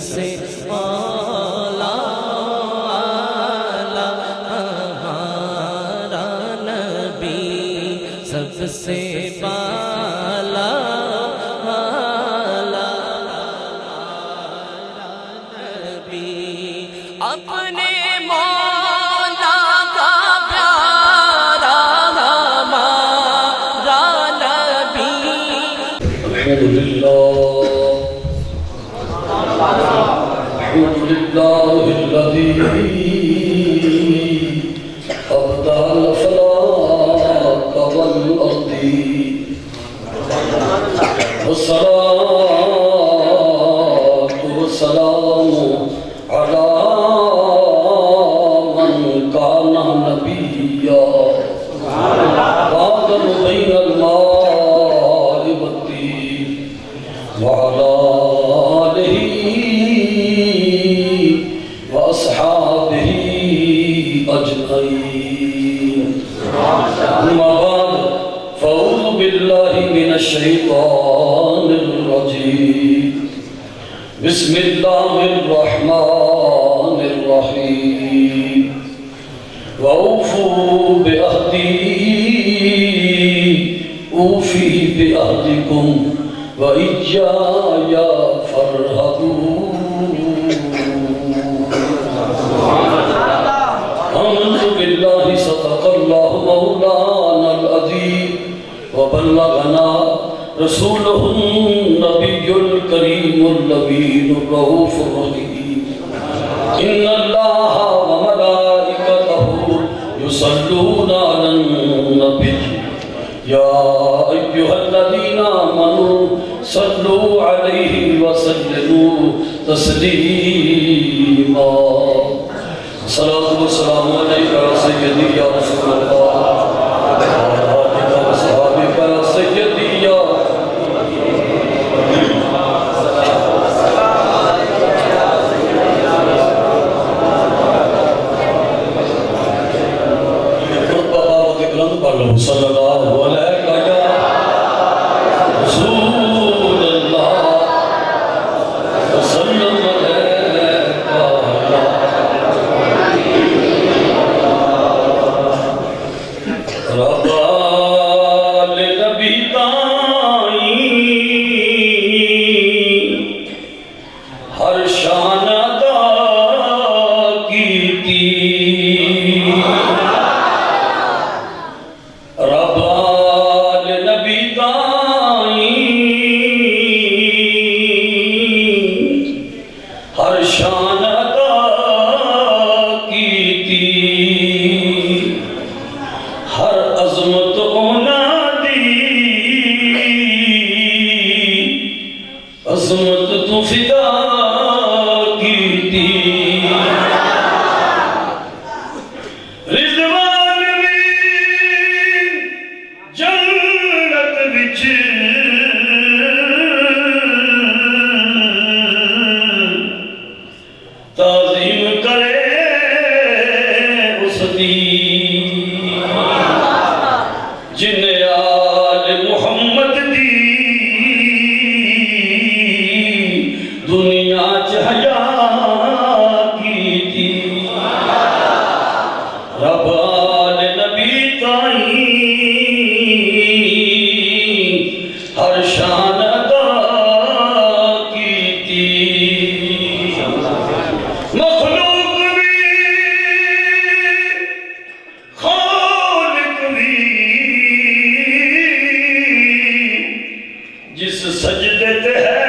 سے اعلیٰ ہمارا نبی، سب سے بالا اپنے مولا کا پیارا ہمارا نبی۔ الحمدللہ الذی ابدع الفلاح والارض والصلاة والسلام على من كان نبيا وآدم بين الماء والطين وعلى آله وأصحابه أجمعين، أما بعد فأعوذ بالله من الشيطان الرجيم، بسم الله الرحمن الرحيم، وأوفوا بعهدي أوفي بعهدكم وإياي فارهبون۔ آمنت بالله صدق الله مولانا العظيم وبلغنا رسوله النبي الكريم الأمين الرؤوف الرحيم، إن الله وملائكته يصلون على النبي يا أيها الذين آمنوا صلوا عليه وسلموا تسليما۔ صلاة والسلام عليك يا سيدي يا رسول الله، وعلى آلك وصحبك يا سيدي يا صلی اللہ علیہ رسول اللہ وسلم ربا لنبی تائیں ہر شان ادا کیتی، ہر شان ادا کیتی، ہر عظمت اونا دی، عظمت تو فدا کیتی، رضوان میں جنت وچ تعظیم کرے اس دی، جن آل محمد دی دنیا چہیا کیتی، رب آل نبی تائیں ہر شان ادا کیتی، مخلوق بھی خالق بھی جس سجدے تے ہے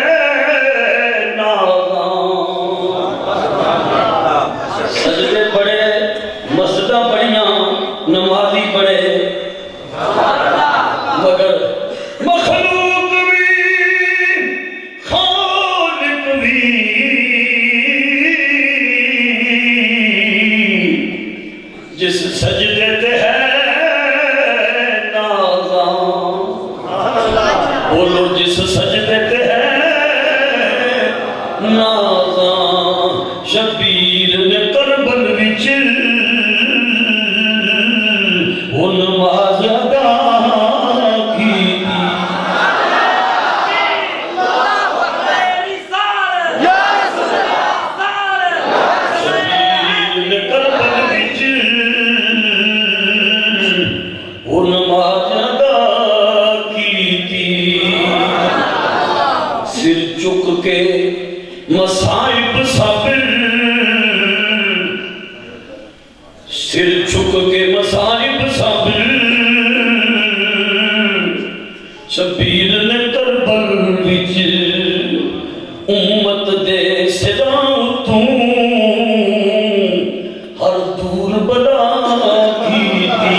ناظاں، سجدے پڑے مسجداں پڑیاں نمازی پڑے، مگر مخلوق بھی خالق بھی جس سجدے تے ہے نازاں، بولو جس سجدے تے ہے نازاں، شبیر نے کربل وچ وہ نماز ادا کیتی، یا رسول مصائب صبر سر چھک کے مصائب صبر شبیر نے کربل وچ امت دے سراں تو ہر دور بلا کیتی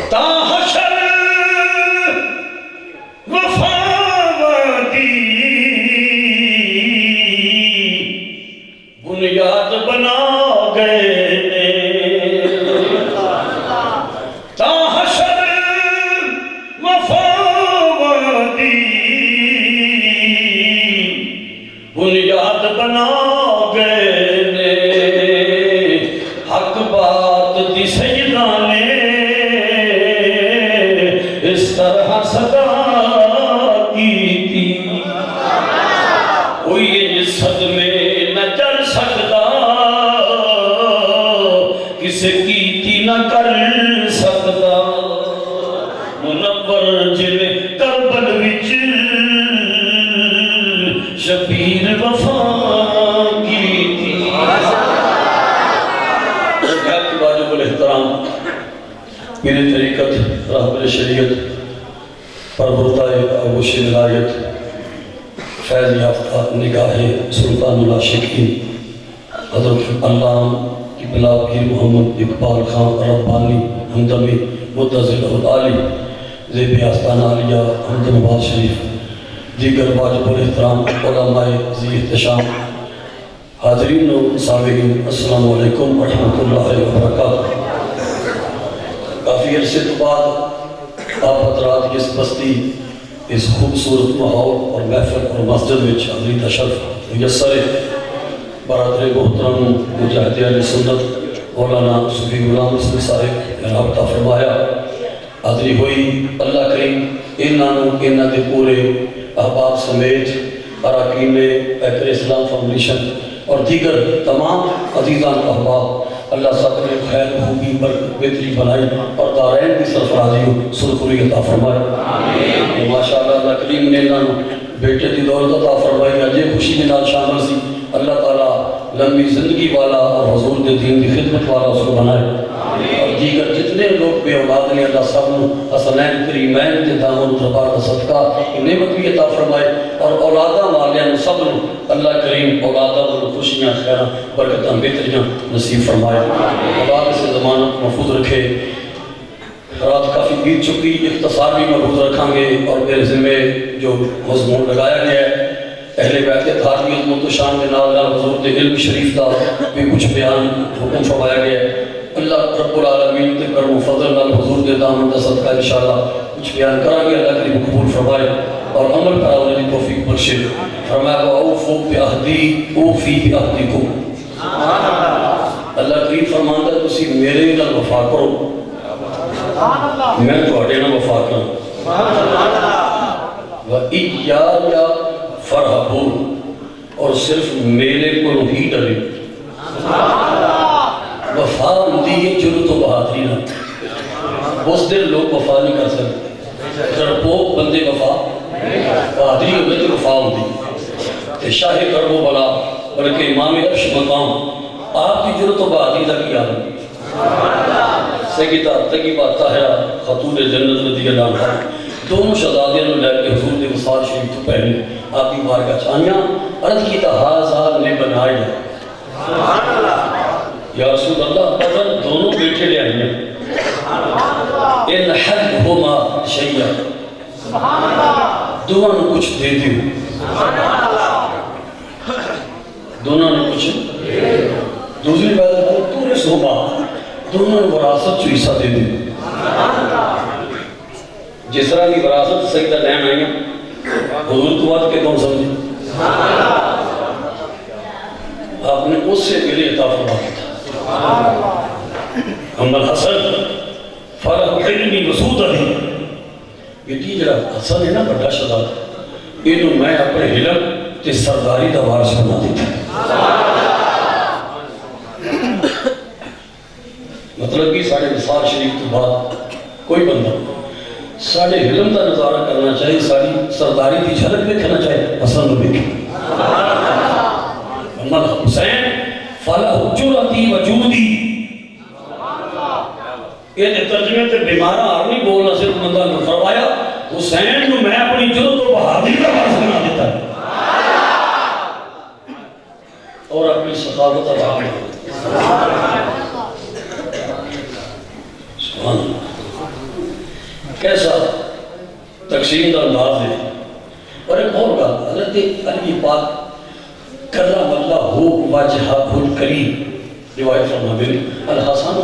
تا حشر وفا وادی بنیاد بنا گئے تا حشر وفا وادی بنیاد بنا گئے حق بات دی سیدہ نے اس طرح صدا کی تھی کوئی اس صدمے نہ چل سکتا کسے کیتی نہ کر سکتا منور جن کربل وچ شبیر وفا کی تھی واجب الاحترام میرے طریقت رہبر شریعت پربردائے آغوش ولایت فیض یافتہ نگاہ سلطان العاشقین حضرت علام قبلہ پیر محمد اقبال خان ربانی ہمدمی متضل العالی زیب آستانہ علیہ حمد نواز شریف دیگر واجب الاحترام علماء ذی احتشام حاضرین و سامعین السلام علیکم ورحمۃ اللہ وبرکاتہ کافی عرصے تو بعد آپ حضرات کی اس بستی اس خوبصورت ماحول اور محفل اور مسجد وچ حاضری تشرف میسر برادر محترم مجاہد اہل سنت مولانا صوفی غلام حسن صاحب نے رابطہ فرمایا حاضری ہوئی اللہ کریم انہاں دے پورے احباب سمیت اراکین پیکر اسلام فاؤنڈیشن اور دیگر تمام عزیزان احباب اللہ سب نے خیر خوبی برکت بہتری بنائی اور دارین کی سرفرازی سرخوری عطا فرمائی ماشاءاللہ اللہ کریم نے انہوں بیٹے دی دولت عطا فرمائی اجے خوشی کے نال شامل سی اللہ تعالیٰ لمبی زندگی والا اور حضور دے دین دی خدمت والا اس کو بنائے اور دیگر جتنے لوگ بے اولاد نے اللہ سب نے حسنین کریمین دے دامن دربار کا صدقہ نعمت بھی عطا فرمائے اور اولادہ والیاں سب نے اللہ کریم اولادہ اور خوشیاں خیراں برکتاں بہتریاں نصیب فرمائے اولاد سے ضمانت محفوظ رکھے رات کافی بیت چکی اختصار بھی محفوظ رکھیں گے اور میرے ذمہ جو مضمون لگایا گیا ہے اہل بیت کے دھارمی عظمت و شان میں نال حضور دے علم شریف کا بھی کچھ بیان حکم فرمایا گیا ہے اللہ رب العالمین کے کرم و فضل نال حضور دے دامن دا صدقہ انشاءاللہ کچھ بیان کریں گے اللہ کریم قبول فرمائے اور عمل کرانے کی توفیق بخشے فرمایا اوفوا بعہدی اوفی بعہدکم اللہ کریم فرماندا ہے تسی میرے نال وفا کرو میں تواڈے نال وفا کراں وَإِيَّايَ فَارْهَبُونَ اور صرف میرے کو ہی ڈرے وفا ہوتی ہے جرأت و بہادری نہ اس دن لوگ وفا نہیں کر سکتے ڈرپوک بندے وفا بہادری ہوئے تو وفا ہوتی شاہ کرب و بلا بلکہ امام عرش مقام آپ کی جرأت و بہادری کا کیا ہے سیدہ طیبہ طاہرہ خاتون جنت رضی اللہ عنہ دونوں شہزادیاں نے لے کے حضور دے وصال شریف تو پہلے آپ کی بارگاہ چاہیاں عرض کی تحازہ نے بنائی ہے یا رسول اللہ اگر دونوں بیٹھے لے آئیں ان حدہما شیئا دونوں نے کچھ دے دیو دونوں نے کچھ دوسری بات ہے پورے صحبہ دونوں نے وراثت جو حصہ دے دیو جس طرح کی وراثت سیدہ لین آئی ہیں حضور تو بات کے کون سمجھے آپ نے اس سے ملے عطا فرمایا تھا ہم الحسن فرح علمی وسود علی یہ جڑا حسن ہے نا بڑا شداد انہوں میں اپنے علم تے سرداری دا وارث بنا دیتا مطلب کہ ساڑھے وصال شریف تو بعد کوئی بندہ ساڑھے علم دا نظارہ کرنا چاہیے سرداری کی جھلک دیکھنا چاہے حسن نبی محمد حسین فلا جرتی وجودی یہ ترجمے تے بیمارہ آرمی بولنا سے بندہ نے فرمایا حسین کو میں اپنی جرت و بہادری کا وارث بنا دیتا ہے اور اپنی سخاوت عطا سبحان اللہ کیسا تقسیم کا انداز ہے. اور ایک اور بات حضرت علی پاک کرم اللہ وجہہ الکریم روایت فرماتے ہیں الحسن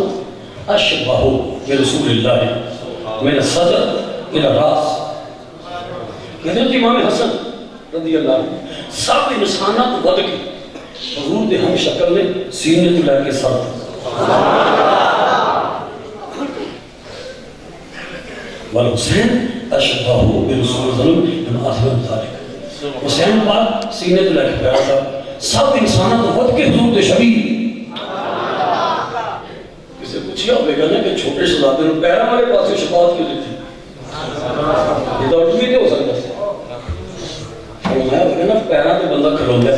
اشبہ برسول اللہ من الصدر الى الراس. حضرت امام حسن رضی اللہ عنہ سب انسانات ود کے حضور دے ہم شکل نے سینے تو لے کے سر والحسین اشبہ برسول اللہ من اثر ذالک. حسین پاک سینے تو لے کے پیارا تھا سب انسانات ود کے حضور دے شبیہ. کسی پوچھیا ہوئے گا نا کہ چھوٹے شہزادے نے پیرا والے پاس سے شفاعت کیوں دیتی یہ تو اٹھ بھی کیا ہو سکتا ہے. فرمایا ہوئے گا نا پیرا تے بندہ کھلو ہے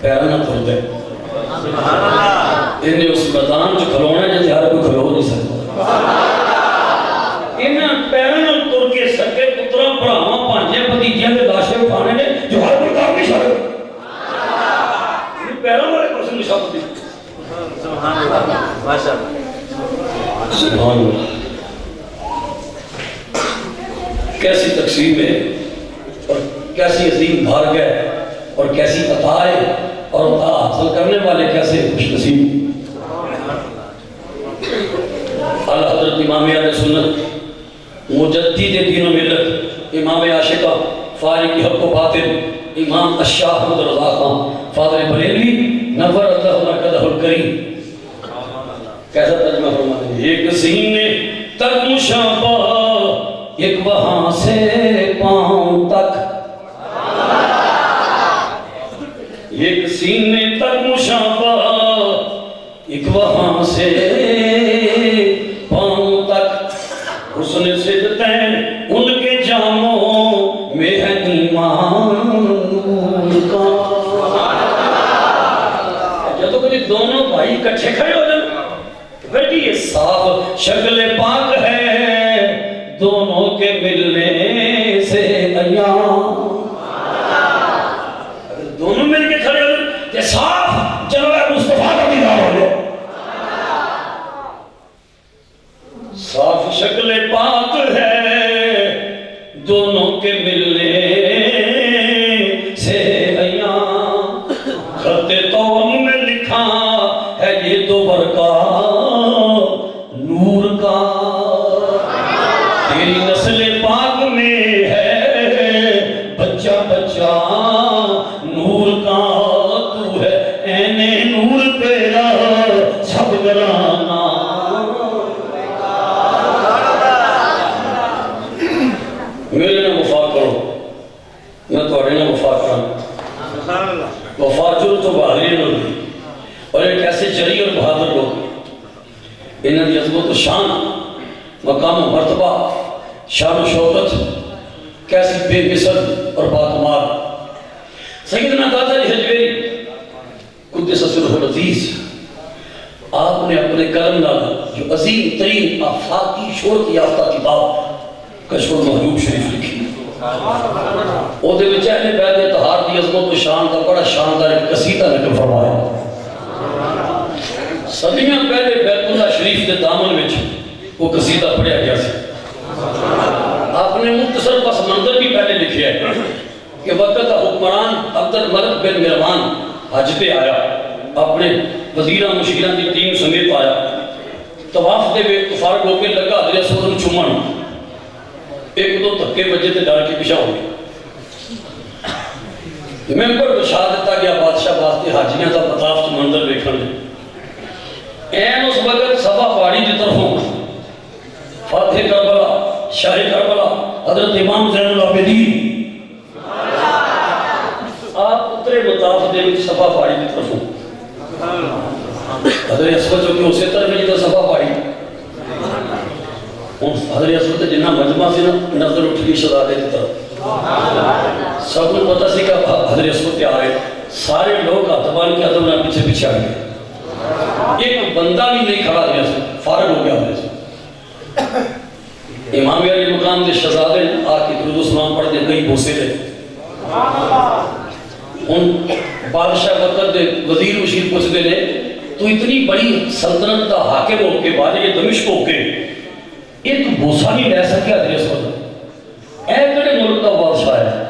پیرا نہ تر دے انہیں اس میدان جو کھلونا ہے جیسے ہر کوئی کھلو نہیں سکتا. انہیں پیرا نہ تر کے سکے پترا پڑھاواں پانچے بھتیجیاں کے لاشیں اٹھانے نے جو ہر کوئی کام نہیں سکتا. پیرا والے پاس سے نشاط دی سبحان اللہ ماشاءاللہ سبحان اللہ. کیسی تقسیم ہے اور کیسی عظیم بھارگ ہے اور کیسی عطا ہے اور عطا حاصل کرنے والے کیسے خوش نصیب. اعلیٰ حضرت امام اہل سنت مجدد دین و ملت امام عاشقہ فارغ حق و باطل امام الشاہ احمد رضا خان فادر بریلوی نور اللہ مرکزہ الکریم کیسا ترجمہ فرماتے ہیں. ایک سینے تک مشابہ ایک وہاں سے پاؤں تک ایک سینے تک مشابہ ایک وہاں سے پاؤں تک حسن سجدین ان کے جاموں میں ہے ایمان کا. جب تو کچھ دونوں بھائی کٹھے کھڑے ہو جائیں پھر یہ صاف شکل پاک ہے دونوں کے ملنے سے ایام. دونوں مل کے کھڑے ہو جائیں صاف جناب مصطفیٰ کا دیدار ہو جائے. صاف شکل پاک ہے دونوں کے ملنے سے ایام. خط توم میں لکھا ہے یہ تو برکا نور کا تیری نسل پاک میں ہے بچہ بچہ نور کا. تو ہے این نور تیرا سب گرانا. میرے نے وفا کرو میں توڑے نے وفا کرا وفا جو تو بہادری نہ دی. اور ایک ایسے جری اور بہادر لوگ انہوں نے عظمت و شان مقام و مرتبہ شان و شوکت کیسی بے مثل اور باتمار. سیدنا داتا علی حجویری قدس سرہ العزیز آپ نے اپنے قلم ڈالا جو عظیم ترین آفاقی شہرت یافتہ کتاب کشف المحجوب شریف لکھی. وہ دے وچ اہل بیت اطہار دی عظمت و شان کا بڑا شاندار ایک قصیدہ نقل فرمایا. صدیاں پہلے بیت اللہ شریف کے دامن وچ وہ قصیدہ پڑھیا گیا سی. آپ نے مختصر پس منظر بھی پہلے لکھیا ہے کہ وقت حکمران عبد الملک بن مروان حج پہ آیا اپنے وزیران مشیران کی ٹیم سمیت آیا. طواف دے وے فارغ ہو کے لگا حضرت اسود نوں چومن ایک دو دھکے بجے تے ڈر کے پیچھے ہو گئے. ممبر بچھا دیتا گیا بادشاہ واسطے حاجیاں دا مطاف منظر ویکھن دے. این اس وقت صفا پہاڑی کی طرفوں فاتح کربلا شاہ کربلا حضرت امام زین العابدین آپ اترے مطاف دے وچ صفا پہاڑی کی طرفوں حضرت اسود جو کہ اسی طرف میں جدہ صفا پہاڑی حضرت اسود جنہ مجمع سے نظر اٹھ لی شہزادے کی طرف سب کو پتا سی کہ حضرت عصمت آ رہے سارے لوگ ہاتھ بان کے ادب نہ پیچھے پیچھے آ گئے ایک بندہ بھی نہیں کھڑا دیا سے فارغ ہو گیا حضرت سے امام علی مقام دے شہزادے آ کے درود و سلام پڑھ دے کئی بوسے لے ان بادشاہ وقت دے وزیر مشیر پوچھ دے لے تو اتنی بڑی سلطنت دا حاکم ہو کے بادشاہ دمشق ہو کے ایک بوسا نہیں لے سکے حضرت صلی اے کڑے ملک دا بادشاہ ہے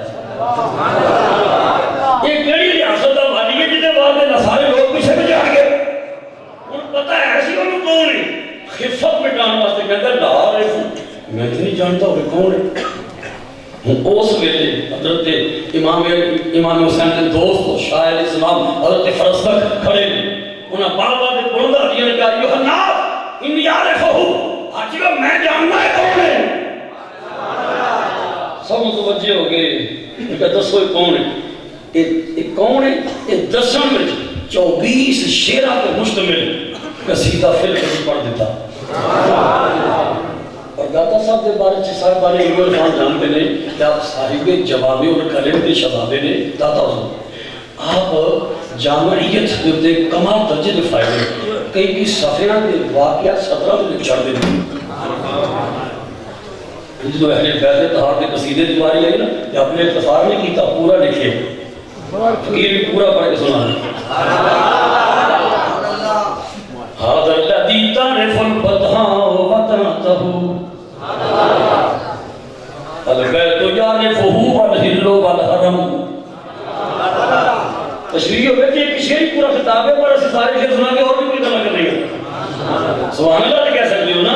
ایک کڑی ریاست دا والی ہے جتے بعد میں سارے لوگ پیچھے میں جا گئے ان پتہ ہے ایسی انہوں کون ہے خفت مٹانے واسطے کہتا ہے لا رہے ہوں میں تو نہیں جانتا ہوں کون ہے اس ویلے حضرت امام حسین کے دوست شاہ علیہ السلام حضرت فرزدق کھڑے انہاں بابا دے بلندہ دیا نے کہا یوحنا انی عارفہو آجی کا میں جاننا ہے کون ہے سب متوجہ ہو گئے ان کا دسو کون ہے ایک کون ہے ایک دسن میں 24 شیرہ پہ مشتمل قصیدہ فل کبھی پڑھ دیتا اور داتا صاحب دے بارے چھ صاحب بارے ایمال خان جانتے نے کہ آپ صاحب جوابی اور کلم دے شہزادے نے داتا صاحب آپ جامعیت دے کمال درجے دے فائدے کئی کی صفحہ دے واقعات 17 دے چڑھ دے جو اہل بیت طہار دے قصیدے دی باری ہے نا کہ اپنے اختصار نہیں کیتا پورا لکھے فقیر بھی پورا پڑھ کے سنا هذا الذي تعرف البدهاء وطنته البيت يعرفه والهل والحرم تشریح ہوئے کہ ایک شعر پورا خطاب ہے پر اسے سارے شعر سنا کے اور بھی کوئی گلا کر رہی ہے سبحان اللہ کہہ سکتے ہو نا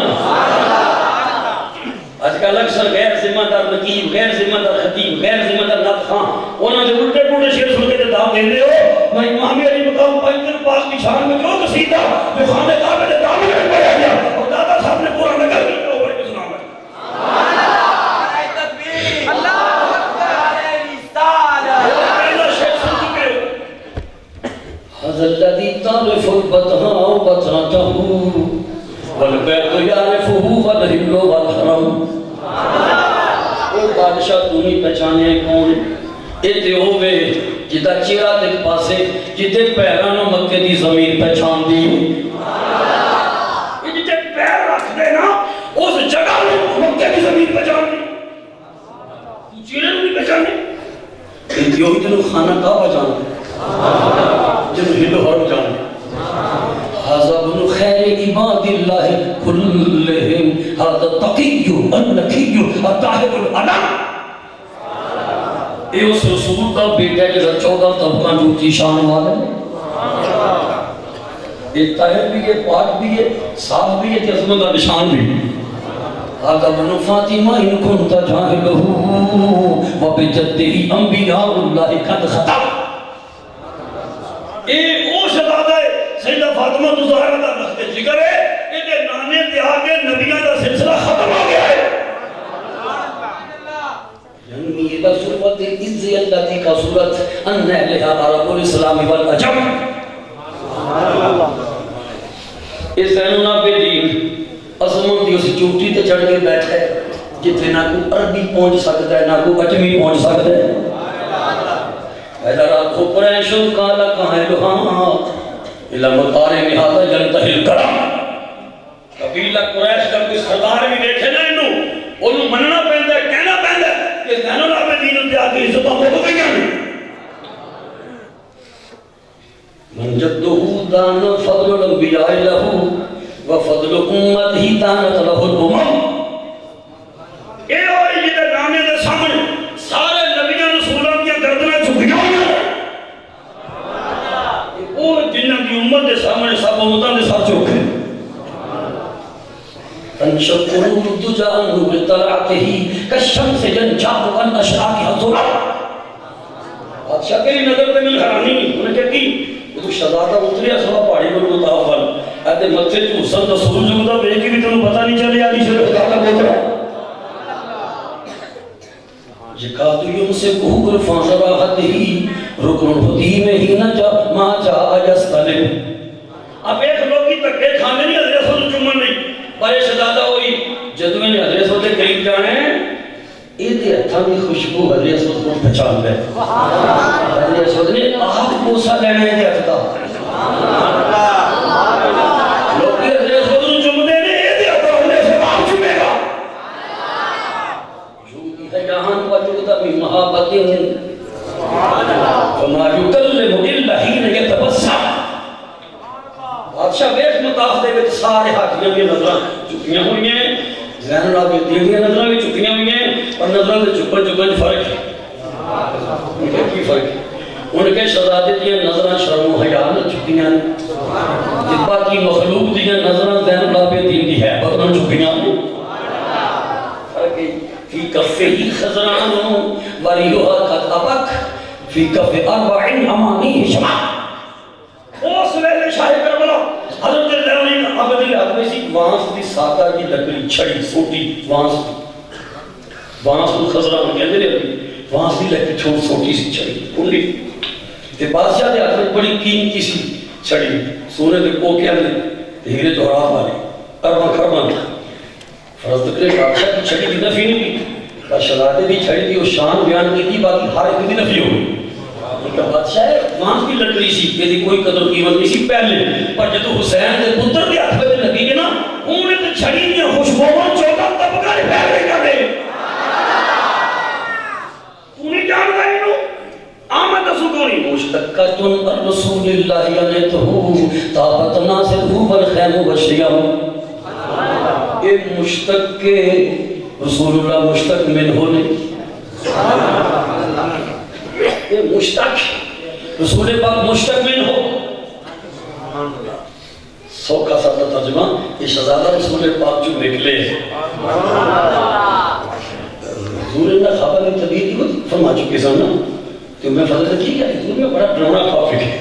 آج کل اکثر غیر ذمہ دار نقیب غیر ذمہ دار خطیب غیر ذمہ دار نعت خان انہوں نے الٹے پلٹے شعر سن کے دعوت دے ہو میں امام علی مقام پنجر پاک کی شان میں جو قصیدہ جو خانہ کعبہ کے دامن میں پڑھا گیا اور دادا صاحب نے پورا نقل کر کے اوپر کے سنایا نعرہ تکبیر اللہ اکبر علیہ رسالہ اللہ شیخ سن چکے هذا الذي تعرف البدهاء وطنته والبيت يعرفه والهل والحرم او بادشاہ تو نہیں پہچانے کون ایتے ہوئے جدہ چیرہ تک پاسے جتے پیرانوں مکہ دی زمین پہچان دی یہ جتے پیر رکھ دے نا اس جگہ میں مکہ دی زمین پہچان دی تو چیرہ نہیں پہچانے ایتے ہوئی جنہوں خانہ کعبہ جانا جنہوں ہلو حرم جانا هذا ابن خير عباد الله كلهم هذا التقي النقي الطاهر الأنام اے اس رسول کا بیٹا ہے جس 14 طبقہ جوتی شان والا ہے ایک طاہر بھی ہے پاک بھی ہے صاف بھی ہے عظمت کا نشان بھی هذا ابن فاطمہ ان كنت جاهله وبجده انبیاء الله قد خطب اے او شہزادہ ہے سیدہ فاطمہ تو زہرہ دا رخت ذکر ہے کہ نانے دے آگے نبیہ دا سلسلہ ختم ہو گیا ہے ینمی الى صورت العزی اللتی کا صورت ان اہلہا عرب الاسلام والعجم اس زینونا پہ دین عظمت دی اس چوٹی تے چڑھ کے بیٹھے جتنے نہ کو عربی پہنچ سکتا ہے نہ کو عجمی پہنچ سکتا ہے ادھر آنکھوں قریشوں کالا کہاں ہے لوہاں اللہ مطارے میں آتا جلتہل کرم قبیلہ قریش کا کوئی سردار بھی دیکھے نا انہوں مننا پہندا ہے کہنا پہندا ہے کہ زین العابدین انتے آگے عزتوں کو ہو گئی ہیں من جدہو دان فضل الانبیاء لہو وفضل امت ہی دانت لہو الامم اے ہوئی جدہ نانے دے سامنے سارے نبیان رسولان کی گردنیں چھکیوں میں اور جنہ کی امت دے سامنے سب امتان دے ساتھ چوکے تنشق قرور الدجا نور طلعته کالشمس جنجاب وان اشراقها ذرا بادشاہ تیری نظر پہ مل حرانی نہیں انہیں کہا کہ تو شہزادہ اتریا سوا پہاڑی پر متافل ایتے متھے جو حسن دا سرور جو دا بے کی بھی تنوں پتہ نہیں چلے آدھی شرف خدا کا بہت رہا جکاتو یوم سے گوگر فانسر آہت ہی رکن الحدی میں ہی نہ جا ما جا یستلم اب ایک لوگ کی تکے کھانے نہیں حضرت صلی اللہ چمن نہیں بارے شہزادہ ہوئی جدویں نے حضرت صلی اللہ قریب جانے یہ دے دے ہتھاں دی خوشبو حضرت اسود کو پہچان لے حضرت اسود نے آپ بوسا لینا ہے دے ہتھ دا لوگ حضرت اسود نو چومدے نے اے دے ہتھ حضرت سے آپ چومے گا جو ہے جہان وجودہ بھی محبت وما یکلم الا حین یتبسم بادشاہ بیت مطاف دے وچ سارے حاکمیاں دی نظراں چکیاں ہوئی ہیں زین العابدین دی نظراں بھی چکیاں ہوئی ہیں اور نظراں دے چکن چکن فرق ہے ان کے کی فرق ہے ان کے شہزادے دی نظراں شرم و حیا نہ چکیاں جس باقی مخلوق دی نظراں زین العابدین دی ہے بدن چکیاں فرق ہے فی کفہ خزران وریھا قد ابک فی کفہ اربع امانی شمع اس ویلے شاہ کربلا حضرت زین العابدین آدمی سی وانس دی سادہ کی لکڑی چھڑی سوٹی وانس کو خزران کہتے رہے وانس دی لکڑی چھوڑ سوٹی سی چھڑی کنڈی تے بادشاہ دے آدمی بڑی قیمتی سی چھڑی سونے دے کوکے اندر ہیرے جوہرات والے اربع خرباں فرض کرے بادشاہ کی چھڑی کی نفی نہیں کی شہزادے دی چھڑی دی وہ شان بیان کی تھی باقی ہر ایک دی نفی ہوئی ان کا بادشاہ ہے وہاں کی لکڑی سی کہ دی کوئی قدر قیمت نہیں سی پہلے پر جدو حسین دے پتر دے ہاتھ میں لگی گے نا انہیں تو چھڑی دیا خوشبوواں چوکا طبقہ نے پھیل گئی کر دے انہیں جان گئی نو آمد سکونی مشتقتن الرسول اللہ ینتہو طابت ناصرہو والخیم والشیام یہ مشتق کے رسول اللہ مشتق من ہونے یہ مشتق رسول پاک مشتق من ہو سوکھا سا ترجمہ یہ شہزادہ رسول پاک جو نکلے حضور نے خواب میں طبیعت کو فرما چکے سامنا تو میں فضل کی کیا حضور میں بڑا ڈراؤنا خواب ہے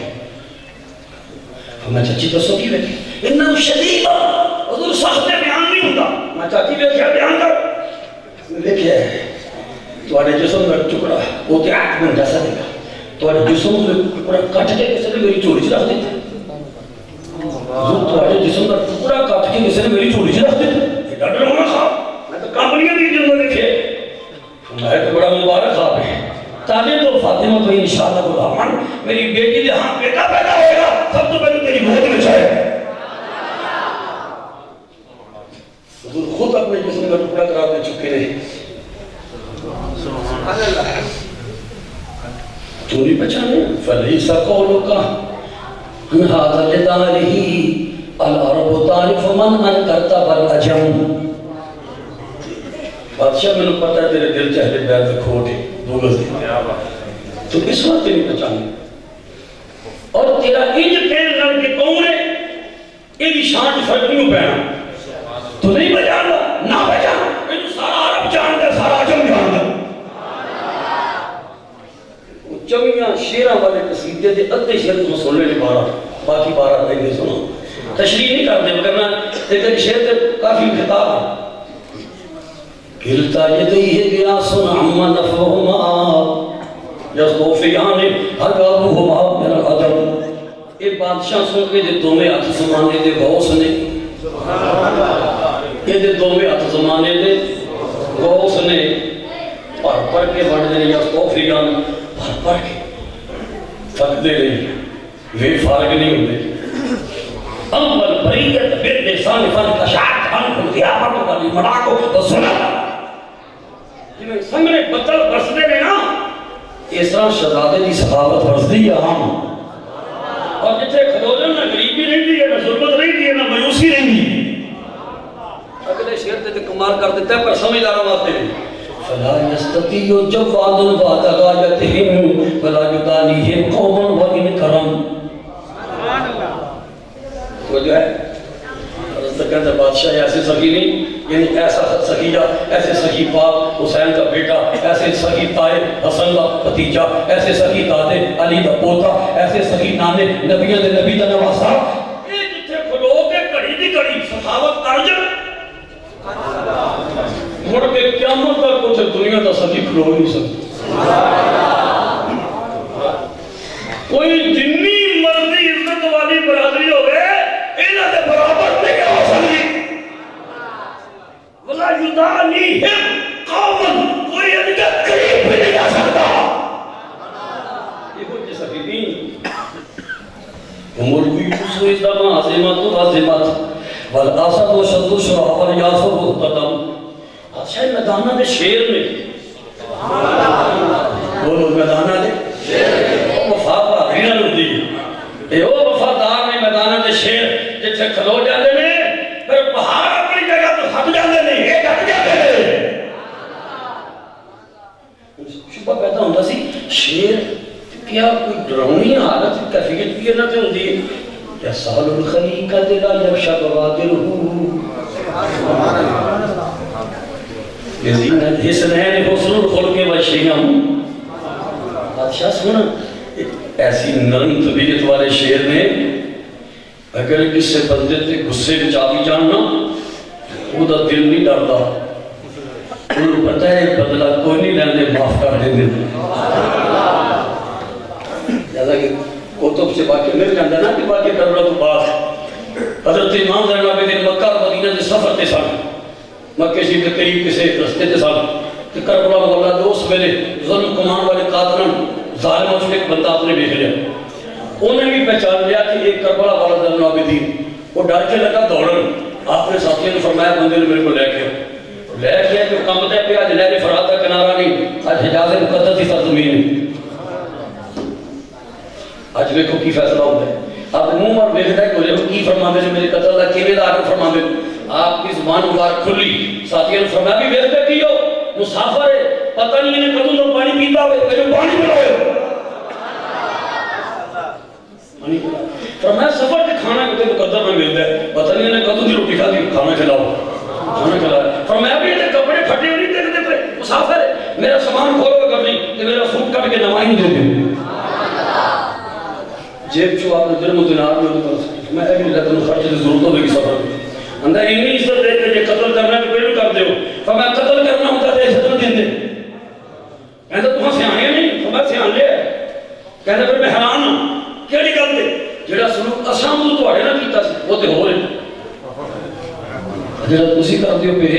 میں چچی تو سو کی بیٹھی انہا شدید حضور سخت بیان نہیں ہوتا میں چاہتی بھی کیا بیان کر دیکھئے تمہارے جسم میں ٹکڑا وہ کیا من جیسا دے گا تمہارے جسم میں ٹکڑا کٹ کے کسی نے میری چوری چرا دیتے تمہارے جسم میں ٹکڑا کٹ کے کسی نے میری چوری چرا دیتے یہ ڈر ہونا خواب میں تو کمپنیاں دی جنہوں نے دیکھے میں تو بڑا مبارک خواب ہے تاکہ تو فاطمہ تو انشاءاللہ غلامان میری بیٹی دے ہاں بیٹا پیدا ہوئے گا سب تو پہلے تیری گود میں چاہے حضور خود اپنے جسم کا ٹکڑا کرا دے چکے رہے تو نہیں پہچانے فَلَيْسَ قَوْلُكَ أَنْ هَذَا لِدَارِهِ الْعَرَبُ تَعْرِفُ مَنْ أَنْكَرْتَ بَالْأَجَمُ بادشاہ میں نے پتا ہے تیرے دل چہرے پیر پہ کھوٹ ہے دو گز دے تو اس وقت نہیں پہچانے اور تیرا انج کہنے لگ کہ کون ہے یہ شان فرق نہیں ہو پہنا تو نہیں پہچانا نہ پہچانا یہ تو سارا عرب جانتا ہے سارا عجم جانتا ہے چمیاں شیرہ والے قصیدے دے ادھے شیر تم سن لے بارہ باقی بارہ نہیں سنو تشریح نہیں کرتے مگر میں ایک شیر تے کافی خطاب ہے کلتا یدیہ بیاسن عما نفہما یزدوفیان حقابوہما من العدم یہ بادشاہ سن کے دے دو میں ہاتھ زمانے دے غوث نے یہ دے دو میں ہاتھ زمانے دے غوث نے پر کے بڑھ دے یزدوفیان پر کے تھک دے رہی وہ فارغ نہیں ہوتے اول بریت باللسان فانتشعت عنہ الغیابت والیمراک والسنہ سنگنے بطل برسدے میں نا اس طرح شہزادے دی سخاوت برسدی ہے عام اور جتھے کھلوجن نہ غریبی نہیں دی ہے نہ ظلمت نہیں دی ہے نہ مایوسی نہیں دی اگلے شیر تے کمار کر دیتا ہے پر سمجھداروں واسطے نہیں فلا یستطیع جواد بعد غایتہم ولا یدانیہم قوم وان کرم وہ جو ہے حضرت کہتا بادشاہ ایسے سخی نہیں یعنی ایسا سخی جا ایسے سخی باپ حسین کا بیٹا ایسے سخی تائے حسن کا بھتیجا ایسے سخی دادے علی کا پوتا ایسے سخی نانے نبیوں دے نبی دا نواسا یہ جتھے کھلو کے کڑی دی کڑی سخاوت ترجم مڑ کے قیامت تک کچھ دنیا دا سخی کھلو نہیں سکتا کوئی جنی مرضی عزت والی برادری ہوئے انہاں دے برابر نہیں ہو سکتی ولا یدانیہم قوم کوئی انگا سوئد معظمت وعظمت والاسد وشد شرح والیاسر مقدم بادشاہ میدانہ دے شیر نے بولو میدانہ دے وفا بھاگی نہ لڑتی اے او وفادار نے میدانہ دے شیر جتھے کھلو جاندے نے پھر پہاڑ اپنی جگہ تو ہٹ جاندے نے یہ ڈٹ جاندے نے شبہ پیدا ہوندہ سی شیر کیا کوئی ڈراؤنی حالت کیفیت بھی نہ تے ہوندی ہے یا سال الخلیقہ لا یخشى بوادرہ یزین حسنین حسن الخلق وشیم بادشاہ سنا ایسی نرم طبیعت والے شیر نے اگر کسی بندے تے غصے میں چاہی جاننا وہ دا دل نہیں ڈرتا انہوں پتہ ہے بدلہ کوئی نہیں لیندے معاف کر دیں دے جیسا کہ کتب سے باقی مل جاندہ نا کہ باقی کرنا تو بات حضرت امام زین العابدین مکہ اور مدینہ دے سفر تے سن مکہ شریف کے قریب کسی رستے تے سن کہ کربلا مولا دوست میرے ظلم کمان والے قاتلن ظالموں سے ایک بندہ اپنے دیکھ لیا انہیں بھی پہچان لیا کہ ایک کربلا والا زین العابدین وہ ڈر کے لگا دوڑن آپ نے ساتھیوں نے فرمایا بندے نے میرے کو لے کے جو کم دے پہ آج لہر فرات کا کنارہ نہیں آج حجاز مقدس ہی سرزمین ہے آج دیکھو کی فیصلہ ہوتا ہے آپ منہ اور دیکھتا ہے کہ وہ کی فرما میں میرے قتل اللہ کیوے دا آگے فرما میں آپ کی زبان مبارک کھلی ساتھیوں نے فرمایا بھی ویسے کیو مسافر ہے پتہ نہیں انہیں کدوں لوگ پانی پیتا ہوئے کہ جو پانی پلاؤ فرمایا سفر کے کھانا کتے مقدر میں ملتا ہے پتہ نہیں انہیں کدوں دی روٹی کھا دی کھانا کھلاؤ فرمایا بھی انہیں کپڑے پھٹے ہوئی نہیں دیکھتے پہ مسافر ہے میرا سامان کھولو کر لی کہ میرا سوٹ کٹ کے نمائی دے دیں جیب چو آپ نے درم و دینار میں ہوتا ہے میں ایک لیتا ہوں خرچے سے ضرورت ہوگی سفر میں اندھا انہی عزت دیکھ کہ قتل کرنا ہے پہلو کر دے ہو فرمایا قتل کرنا ہوتا ہے عزت میں دیں دے کہتا تمہاں سے آئے نہیں فرمایا سے آن لے کہتا پھر میں حیران ہوں کیا نہیں کرتے جڑا سلوک اسام تو آڑے نہ کیتا سی وہ تے ہو رہے جڑا تسی کر دیو پہ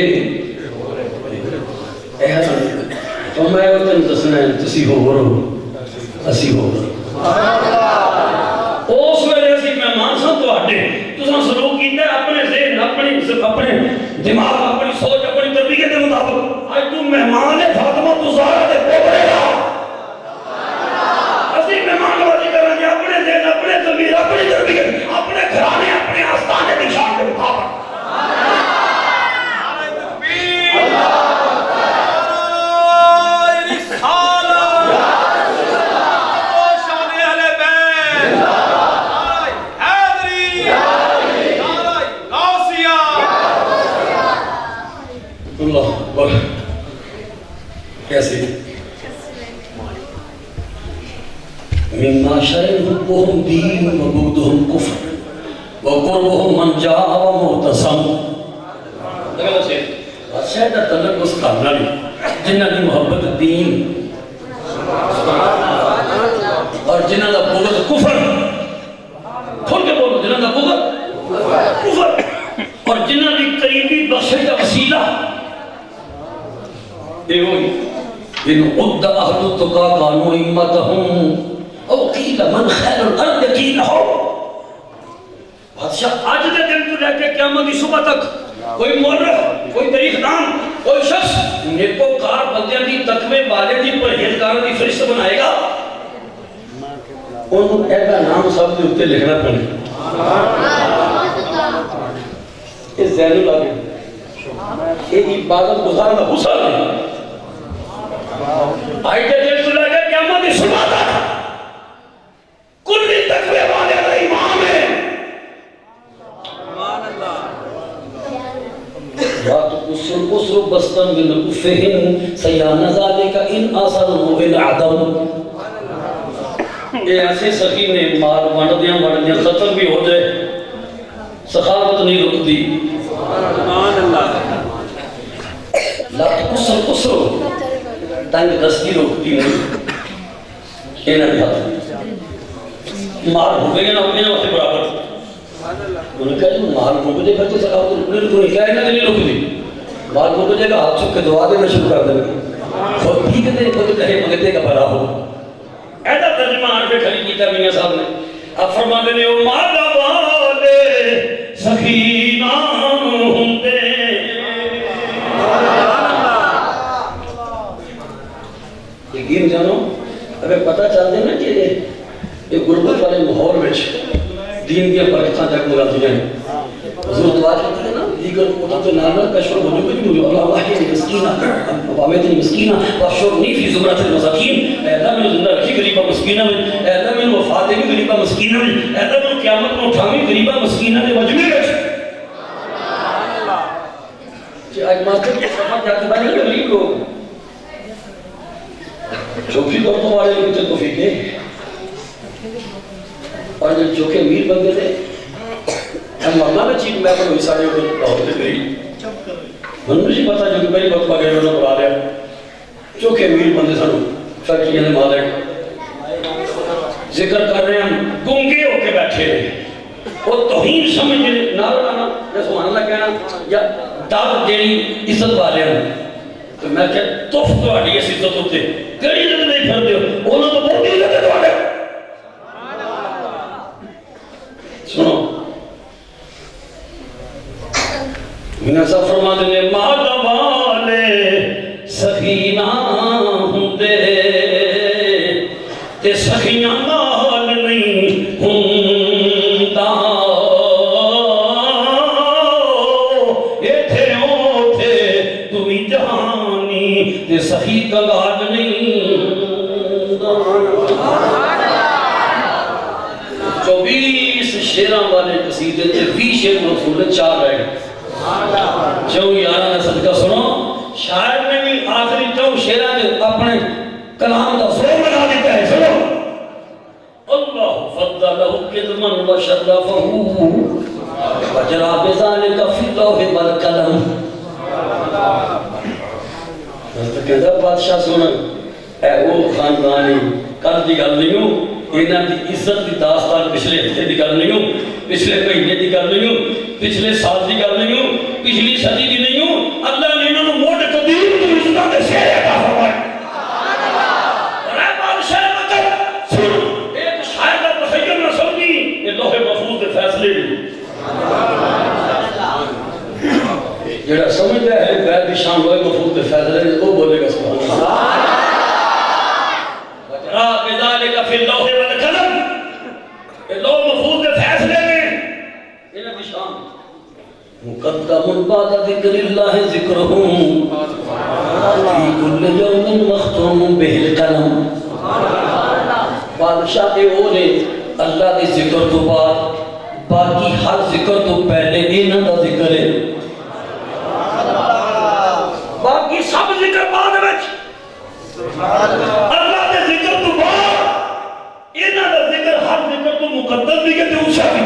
اے حسن فرمایا وہ تن دسنا ہے تسی ہو رہو اسی ہو رہو اس وجہ سے مہمان سن تو ہٹے تو سن سلوک کیتا ہے اپنے ذہن اپنے دماغ اپنی سوچ اپنی تربیت کے مطابق آج تم مہمان ہے فاطمہ تو زہرا دے پوترے گا اسی مہمان بازی کریں گے اپنے ذہن اپنے ضمیر اپنی تربیت اپنے گھرانے اپنے آستانے کی شان کے مطابق اللہ اکبر کیسے مما شرن حبهم دین و بغضهم کفر و قربهم من جاء و معتصم بادشاہ دا تعلق اس کرنا نہیں جنہ کی محبت دین اور جنہ دا بغض کفر کھول کے بولو جنہ دا بغض کفر اور جنہ کی قریبی بخشش کا وسیلہ ان عد اہل التقا کانوا امتهم او قیل من خیر الارض قیل ہو بادشاہ آج دے دن تو لے کے قیامت کی صبح تک کوئی مورخ کوئی تاریخ دان کوئی شخص نیکوکار بندیاں دی تقوی والے دی پرہیزگاروں دی فہرست بنائے گا ان ایسا نام سب کے اوپر لکھنا پڑے یہ ذہن لگے یہ عبادت گزار کا حصہ نہیں آئی کے دل سے لگے قیامت کی صبح تک کلی تقوی والے کا امام ہے رات اسر بستن بالکفہن سیان ذالک ان آسرنو بالعدم یہ ایسے سخی نے مال وڑدیاں ختم بھی ہو جائے سخاوت نہیں رکتی لات اسر تنگ دستی روکتی نہیں اینا بھی ہاتھ مال ہوگے گا نہ ہوگے نہ وقت برابر انہوں نے کہا جو مال ہوگے دے پھر تو سخاوت رکنے کیا ہے نا دلی رک دی مال ہوگے دے گا ہاتھ چک کے دعا دینا شروع کر دیں خود بھی کہتے خود کہے مگتے کا بھلا ہو ایسا ترجمہ آن پہ کھلی کیتا میاں صاحب نے اب فرما دینے او مال سخینہ ہوندے یقین جانو اگر پتہ چل دے نا کہ یہ غربت والے ماحول میں دین دیا برکتاں تک ملاتی ہیں حضور دعا کرتے ہیں نا دیگر قطب نانا کشور وجوب نہیں مجھے اللہ واحد مسکینہ وعویدنی مسکینہ وحشرنی فی زمرۃ المساکین اے اللہ میں زندہ رکھی غریبہ مسکینہ میں اے اللہ میں وفات میں غریبہ مسکینہ میں اے اللہ میں قیامت میں اٹھامی غریبہ مسکینہ میں وجمع رکھ کہ آج ماسٹر کے صفحہ جاتے بانی کہ غریب لوگ چوکی دور تو والے لوگ تے توفیق ہے اور جب چوکے میر بن گئے تھے ہم مرنا میں چیز میں کوئی ساڑھے ہوتے گئی من مجھے پتا جو کہ میری بہت پاگئے انہوں نے بڑھا لیا چوکے میر بندے سنو فیکٹریاں نے مالک ذکر کر رہے ہیں ہم گنگے ہو کے بیٹھے رہے وہ توہین سمجھ نہ لانا یا سبحان اللہ کہنا یا داد دینی عزت والے ہیں تو میں کہتا توف تو آڑی اس عزت ہوتے کڑی عزت نہیں پھر دیو انہوں تو بہت عزت ہے تو آڑے سنو مینا صاحب فرما دینے مادہ والے سخینہ ہوندے تے سخیاں نال نہیں ہوندا ایتھے اوتھے تو بھی جہانی تے سخی کنگال نہیں ہوندا 24 شیراں والے قصیدے تے 20 شیر موصول 4 رہ گئے جو یارہ نے صدقہ سنو شاعر نے بھی آخری 4 شیرہ جو اپنے کلام دا زور لگا دیتا ہے سنو اللہ فضلہ قدماً و شرفہو وجرا بذالک فی اللوح والقلم کہتا بادشاہ سنو اے او خاندانی کل دی گل نہیں ہوں انہاں دی عزت دی داستان پچھلے ہفتے دی گل نہیں ہوں پچھلے مہینے دی گل نہیں ہوں پچھلے سال دی گل نہیں ہوں پچھلی صدی دی نہیں ہوں اللہ نے انہوں نے موٹ قدیم تو عزتاں دے شیر عطا فرمائے اور اے بادشاہ مکر سن ایک شاعر کا تخیل نہ سمجھی یہ لوح محفوظ دے فیصلے بھی جڑا سمجھتا ہے غیر دی شان لوح محفوظ دے فیصلے وہ بولے گا سبحان اللہ وجرا بذالک فی اللوح والقلم یہ لوح محفوظ دے فیصلے میں انہاں دی شان مقدم بعد ذکر اللہ ذکرہم فی کل یوم مختوم بہ القلم بادشاہ دے وہ نے اللہ دے ذکر تو بعد باقی ہر ذکر تو پہلے انہاں دا ذکر ہے باقی سب ذکر بعد وچ اللہ دے ذکر تو بعد انہاں دا ذکر ہر ذکر تو مقدم بھی کہ اوچا بھی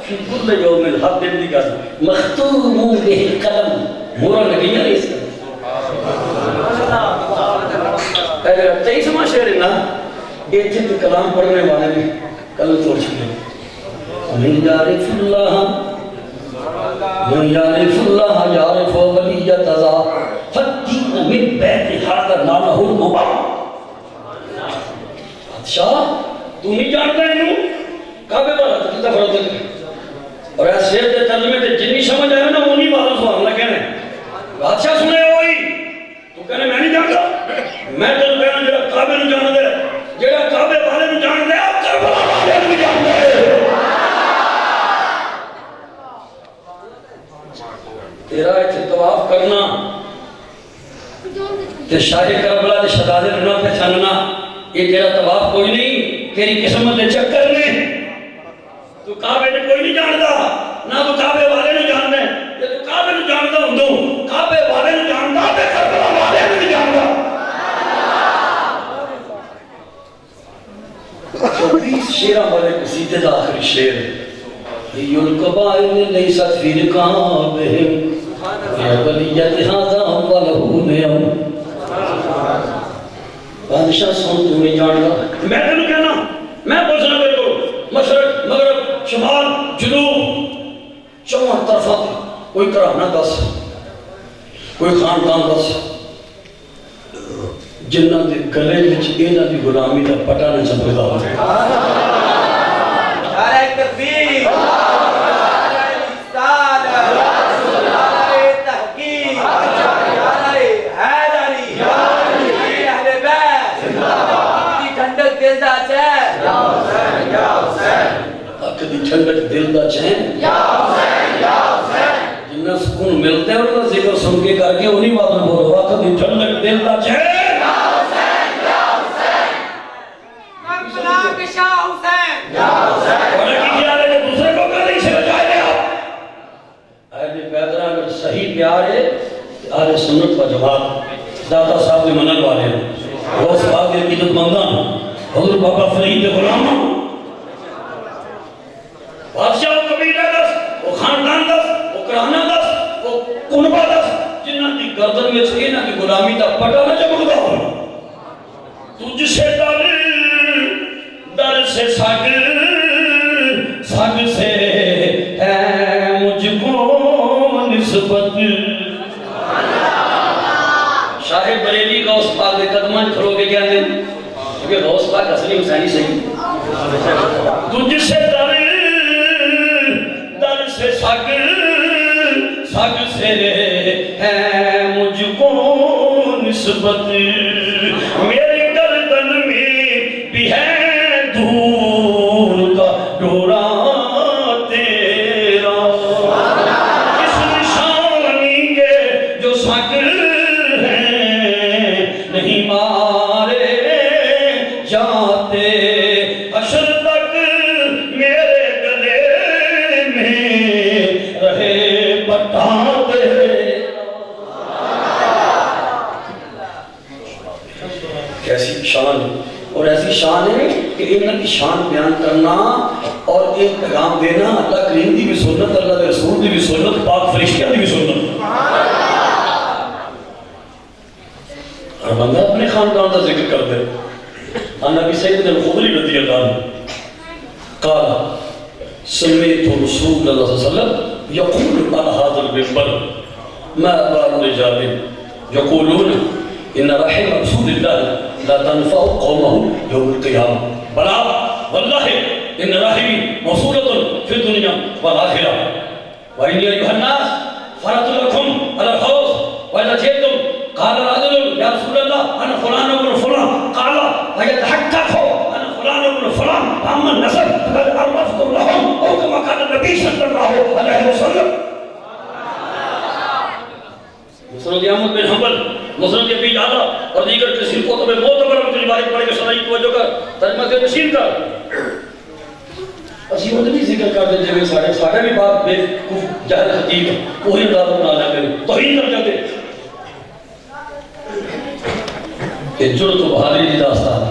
فی کل یوم الحق دن دی گل مختوم بہ القلم مورا لگی ہے اس کا اگر 23واں شعر ہے نا ایتھے تو کلام پڑھنے والے نے قلم توڑ چکے من یعرف اللہ من یعرف اللہ یعرف ولیت ذا فالدین من بیت هذا نامہ المبارک بادشاہ تو نہیں جانتا ہے انہوں کعبے والا تو کتا فرق ہے اور ایسے شیر دے ترجمے دے جنی سمجھ آئے نا انہی بات سبحان اللہ کہنے بادشاہ سنے ہوئی تو کہنے میں نہیں جانتا میں تو کہنا جڑا کعبے نو جان دے جڑا کعبے والے نو جان دے اب کربلا والے نو جان دے تیرا ایتھے طواف کرنا تے شاہ کربلا دے شہزادے نو نہ پہچاننا یہ تیرا طواف کوئی نہیں تیری قسمت دے چکر نے تو کعبے نے کوئی نہیں جاندا نہ تو کعبے والے نے جاندا ہے تو کعبے نے جاندا ہوں کعبے والے نے جاندا تے کربلا والے نے نہیں جاندا 24 شیراں والے قصیدے دا آخری شعر ای القبائل لیست فی رکابہم یا ولیت ھذا ولہ نعم بادشاہ سن تو نہیں جاندا میں تینوں کہنا میں پوچھنا میرے کو مشرق مغرب شمال جنوب چواں طرفہ کوئی کرانا دس کوئی خاندان دس جنہاں دے گلے وچ انہاں دی غلامی دا پٹا نہ چمکدا ہوے دی ٹھنڈک دل دا چین جنہ سکون ملتے ہیں انہوں ذکر سن کے کر کے انہی بات میں بولو وقت دی ٹھنڈک دل دا چین اور ایک کیا ہے کہ دوسرے کو کر نہیں سے بجائے دے آپ اہل بیدرہ میں صحیح پیار ہے اہل سنت و جماعت داتا صاحب کے منل والے ہیں غوث پاک کے عقیدت مندان حضور بابا فرید غلام بادشاہ و قبیلہ دس وہ خاندان دس وہ کرانہ دس وہ کنبہ دس جنہ کی گردن میں چھے نہ کی غلامی تا پٹا نہ چمکتا ہو تجھ سے در سے ساگ سے ہے مجھ کو نسبت شاہ بریلی غوث پاک کے قدمان کھڑو کے کیا دیں کیونکہ غوث پاک اصلی حسینی صحیح تجھ سے در سے ساگ سے ہے مجھ کو نسبت میری گردن میں بھی ہے دور کا ڈورا تیرا اس نشانی کے جو ساگ ہیں نہیں مارے جاتے حشر تک میرے گلے میں رہے بٹاتے کیسی شان اور ایسی شان ہے کہ ان کی شان بیان کرنا اور ایک پیغام دینا اللہ کریم دی بھی سنت اللہ کے رسول دی بھی سنت پاک فرشتیاں دی بھی سنت ہر بندہ اپنے خاندان کا ذکر کر دے نبی سیدنا الخدری رضی اللہ عنہ قال سمعت رسول اللہ صلی اللہ علیہ وسلم يقول على هذا المنبر ما بال رجال يقولون ان رحم رسول الله لا تنفع قومه يوم القيامة بلا والله ان رحمي موصولة في الدنيا والآخرة وإن أيها الناس فرط لكم على الحوض وإذا جئتم قال رجل يا رسول الله أنا فلان وابن فلان قال ويتحقق أنا فلان وابن فلان فأما النسب فقد عرفت لهم أو كما قال النبي صلى الله عليه وسلم مسند احمد بن حنبل مسند ابی یعلا اور دیگر کثیر کتب معتبر میں روایت پڑھ کے سنائی توجہ کر ترجمہ کے نشین کر اسی وہ نہیں ذکر کر دے جو سارے بھی بات بے جہل خطیب وہی انداز بنا لے کرے توہین کر جاتے کہ جرت و بہادری کی داستان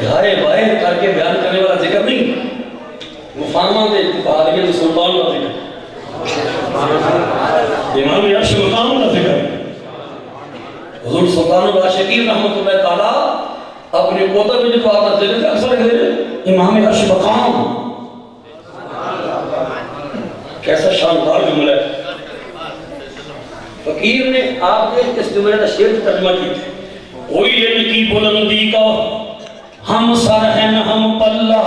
ہائے بائے کر کے بیان کرنے والا ذکر نہیں مفاہمہ دے بہادری کے سلطان کا ذکر امام عرش مقام کا ذکر حضور سلطان العاشقین رحمت اللہ تعالیٰ اپنے قوتہ میں جو آپ ذکر سے اکثر کہتے ہیں امام عرش مقام کیسا شاندار جملہ ہے فقیر نے آپ نے اس جملے کا شعر ترجمہ کی کوئی علم کی بلندی کا ہم سر ہیں نہ ہم پلہ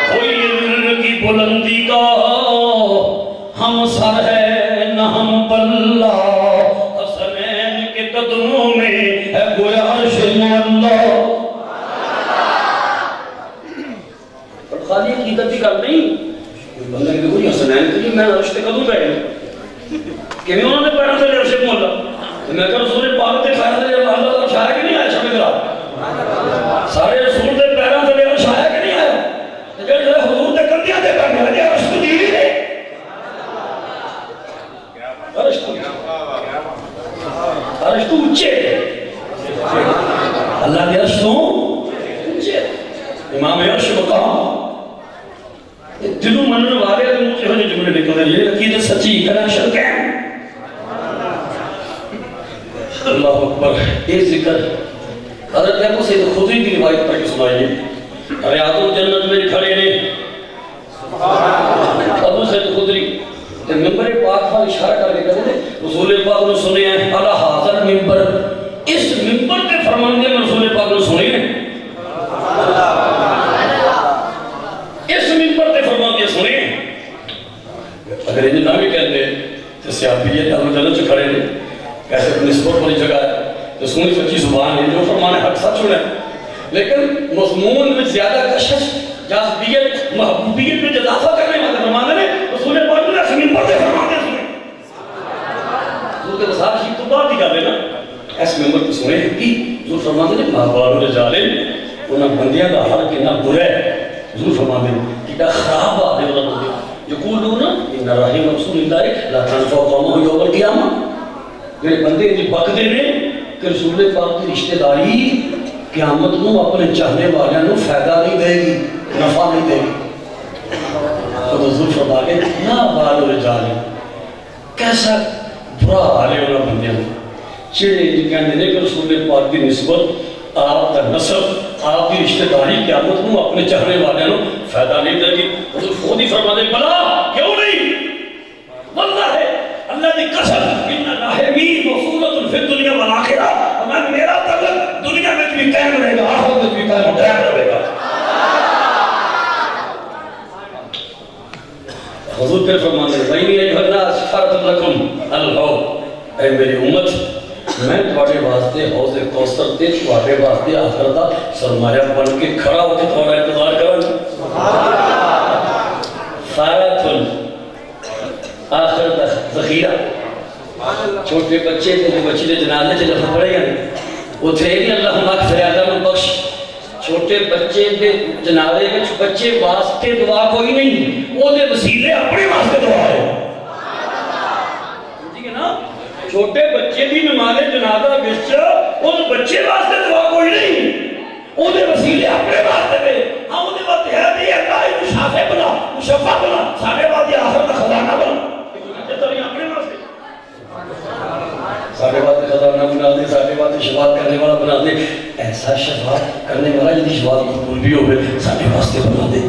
کوئی علم کی بلندی کا ہم سر ہے نہ ہم پلہ حسنین کے قدموں میں ہے گویا عرش اللہ پر خالی عقیدت ہی کر نہیں بندہ کہ کوئی حسنین کے لیے میں عرش کے قدم پہ کہ میں انہوں نے پیرا سے لے عرش مولا میں کہ رسول پاک دے پیرا سے لے اللہ تعالیٰ شاہ کہ نہیں آیا شب کرا سارے رسول دے پیرا سے لے عرش آیا کہ نہیں آیا لیکن حضور دے کندیاں دے کرنے لگے عرش تو دیوی نہیں عرش تو اچھے اللہ دے عرش تو اچھے امام عرش مقام دلوں منن والے دے مجھے ہونے جملے نکل رہے یہ عقیدت سچی کنیکشن کیا اللہ اکبر ایک ذکر حضرت ابو سید خدری کی روایت پڑھ کے سنائیے ریاض الجنت میں کھڑے نے ابو سید خدری ممبر پاک پر اشارہ کر کے کہتے ہیں رسول پاک نے سنے ہیں علی حاضر ممبر اس ممبر کے فرماندے میں رسول پاک نے سنے ہیں اس ممبر کے فرماندے سنے ہیں اگر انہیں نہ بھی کہتے ہیں تو سیابی ہے ابو جنت سے کھڑے ہیں کیسے نسبت والی جگہ ہے تو سنی سچی زبان ہے جو فرمانے حق سچ ہونے لیکن مضمون میں زیادہ کشش جاذبیت محبوبیت میں اضافہ کرنے والے فرمانے نے رسول پاک نے زمین پر دے فرماتے سنے حضور کے وصال شریف تو بعد ہی گالے نا اس ممبر کو سنے کہ حضور فرماتے نے مابالو رجالے انہاں بندیاں کا حال کنا برا ہے حضور فرماتے ہیں کہ خراب آدھے والا بندے یقولون ان رحیم رسول اللہ لا تنفع قومہ یوم القیامہ میرے بندے جی بکتے نے کہ رسول پاک کی رشتہ داری قیامت نو اپنے چاہنے والوں نو فائدہ نہیں دے گی نفع نہیں دے گی تو حضور فرما کے نا بال رجال کیسا برا حال ہے انہاں بندیاں چڑے جی کہندے نے کہ رسول پاک کی نسبت آپ کا نسب آپ کی رشتہ داری قیامت نو اپنے چاہنے والوں نو فائدہ نہیں دے گی حضور خود ہی فرما دے بلا کیوں نہیں واللہ ہے اللہ کی قسم ان رحمی موصولۃ فی الدنیا والآخرہ میں میرا تعلق دنیا میں بھی قائم رہے گا آخرت میں بھی قائم رہے گا حضور پھر فرماتے ہیں وَإِنِّي أَيُّهَا النَّاسُ فَرَضْتُ لَكُمْ الْحَوْضَ اے میری امت میں تمہارے واسطے حوض کوثر تے تمہارے واسطے آخرت دا سرمایہ بن کے کھڑا ہو کے تمہارا انتظار کروں فارتن آخر دا ذخیرہ چھوٹے بچے تھے جو بچے جنازے سے لفظ پڑے گا وہ تھے نہیں اللہ مغفر عالم بخش چھوٹے بچے دے جنازے میں بچے واسطے دعا کوئی نہیں وہ دے وسیلے اپنے واسطے دعا ہے ٹھیک ہے نا چھوٹے بچے دی نماز جنازہ وچ اس بچے واسطے دعا کوئی نہیں وہ دے وسیلے اپنے واسطے دے ہاں وہ دے واسطے ہے دی اللہ مشافع بنا مشفع بنا سارے واسطے آخر کا خزانہ بنا سارے باتیں خزانہ بنا دے سارے باتیں شفاعت کرنے والا بنا دے ایسا شفاعت کرنے والا جدی شفاعت قبول بھی ہوئے سارے واسطے بنا دے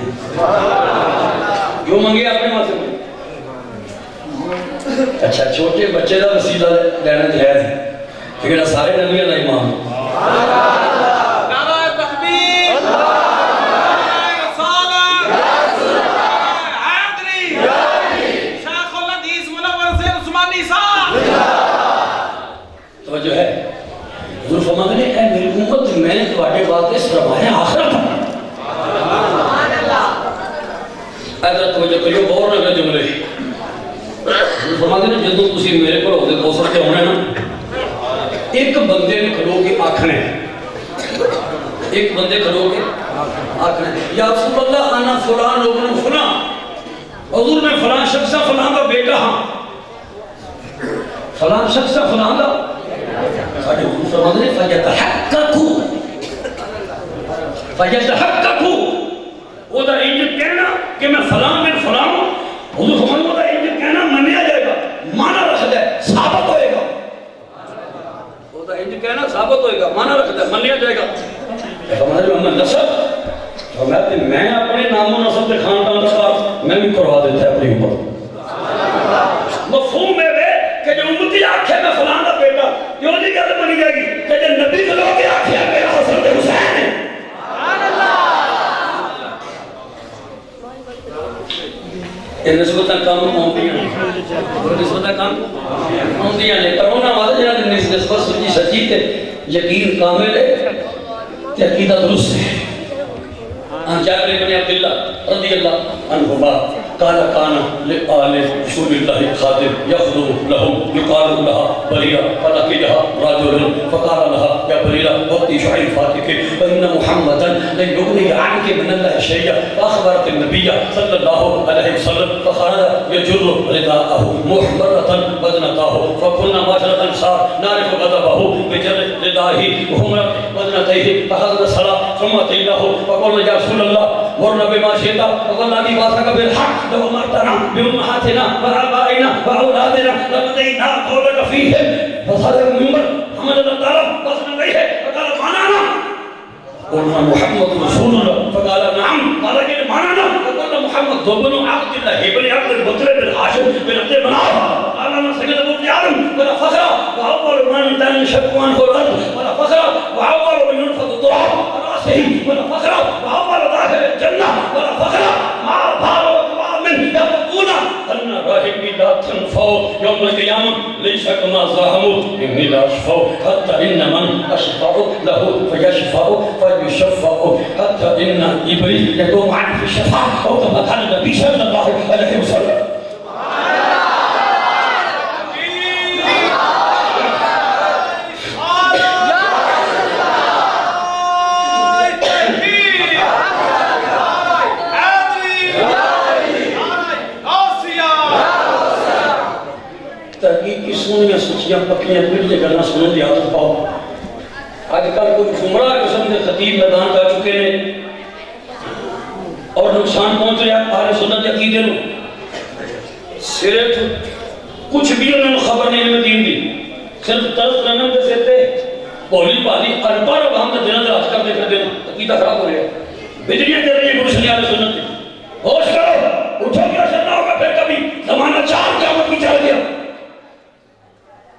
جو منگے اپنے واسطے اچھا چھوٹے بچے دا وسیلہ لینا جائز ہے لیکن سارے نبیوں کا امام نعرہ تکبیر رسالت حیدری شیخ الحدیث منور سے عثمانی صاحب توجہ ہے حضور فرماتے ہیں اے میری امت میں نے تمہارے واسطے سرمایہ آخرت ادھر توجہ کریو غور نہ کرو جملے حضور فرماتے ہیں جدوں تسی میرے کو حوض کوثر تے ہونا نا ایک بندے نے کھلو کے آکھنا ایک بندے کھلو کے آکھنا یا رسول اللہ انا فلان ابن فلان حضور میں فلان شخص فلان کا بیٹا ہاں فلان شخص فلان کا ساڑھے حضور فرماتے ہیں فَيَتَحَقَّقُ وہ دا انجل کہنا کہ میں فلان بن فلان ہوں حضور فرماتے ہیں وہ دا انجل کہنا منیا جائے گا مانا رکھ دے ثابت ہوئے گا وہ دا انجل کہنا ثابت ہوئے گا مانا رکھ دے منیا جائے گا فرماتے ہیں نسب فرماتے ہیں میں اپنے نام و نسب کے خاندان کا میں بھی کروا دیتا ہے اپنی امت مفہوم ہے کہ جو امتی آنکھیں میں فلان کا بیٹا یہ نہیں کہتے بنی جائے گی کہ جو نبی کے لوگ آنکھیں میرا حسن حسین ہے یہ نسبتہ کام ہوندی ہیں نسبتہ کام ہوندی ہیں پر انہاں والے جنہاں نسبت سچی سچی تے یقین کامل ہے تے عقیدہ درست ہے عن جابر بن عبد الله رضي الله عنهما قال كان لآل رسول الله خادم يخدم لهم يقال لها بريرة فلقيها رجل فقال لها يا بريرة وقتي شعيفاتك فإن محمدا لن يغني عنك من الله شيئا فأخبرت النبي صلى الله عليه وسلم فخرج يجر رداءه محمرة بدنته فكنا معشر الأنصار نعرف غضبه بجر ردائه وحمرة بدنته فحضر الصلاة ثم أتيناه فقلنا يا رسول الله ورنا بما شئت وقلنا بي واسك بالحق لو أمرتنا بأمهاتنا وآبائنا وأولادنا لقضينا قولك فيهم فصدق المنبر حمد الله وصل إليه فقال معنانا قلنا محمد رسول الله فقال نعم قال كده معنانا فقال محمد ضبن عبد الله بن عبد المطلب بن هاشم بن عبد مناف قال ما سجد ابو آدم ولا فخر وأول من تنشق عنه الأرض ولا فخر وأول من ينفض التراب على رأسه ولا فخر وأول ظاهر الجنة ولا فخر مع بار وقوام يقولون أن راهب لا تنفع يوم القيامة ليس كما زعموا إني لا أشفع حتى إن من أشفع له فيشفع فيشفع حتى إن إبليس يدوم عنه في الشفاعة أو كما قال النبي صلى الله عليه وسلم. سونیاں سچیاں پکیاں پیڑیاں گلاں سنن دی عادت پاؤ. اج کل کوئی گمراہ قسم کے خطیب میدان جا چکے ہیں اور نقصان پہنچ رہا ہے اہل سنت کے عقیدے نو. صرف کچھ بھی انہوں نے خبر نہیں علم دین دی, صرف طرز رنم کے سر تے بولی پالی اربار اب ہم دنوں دے راج کرتے پھر دن عقیدہ خراب ہو رہا ہے. بجلیاں دے رہی ہے گروہ سنی اہل سنت کی. ہوش کرو, اٹھو کیا سننا ہوگا پھر کبھی زمانہ چار قیامت کی چل گیا.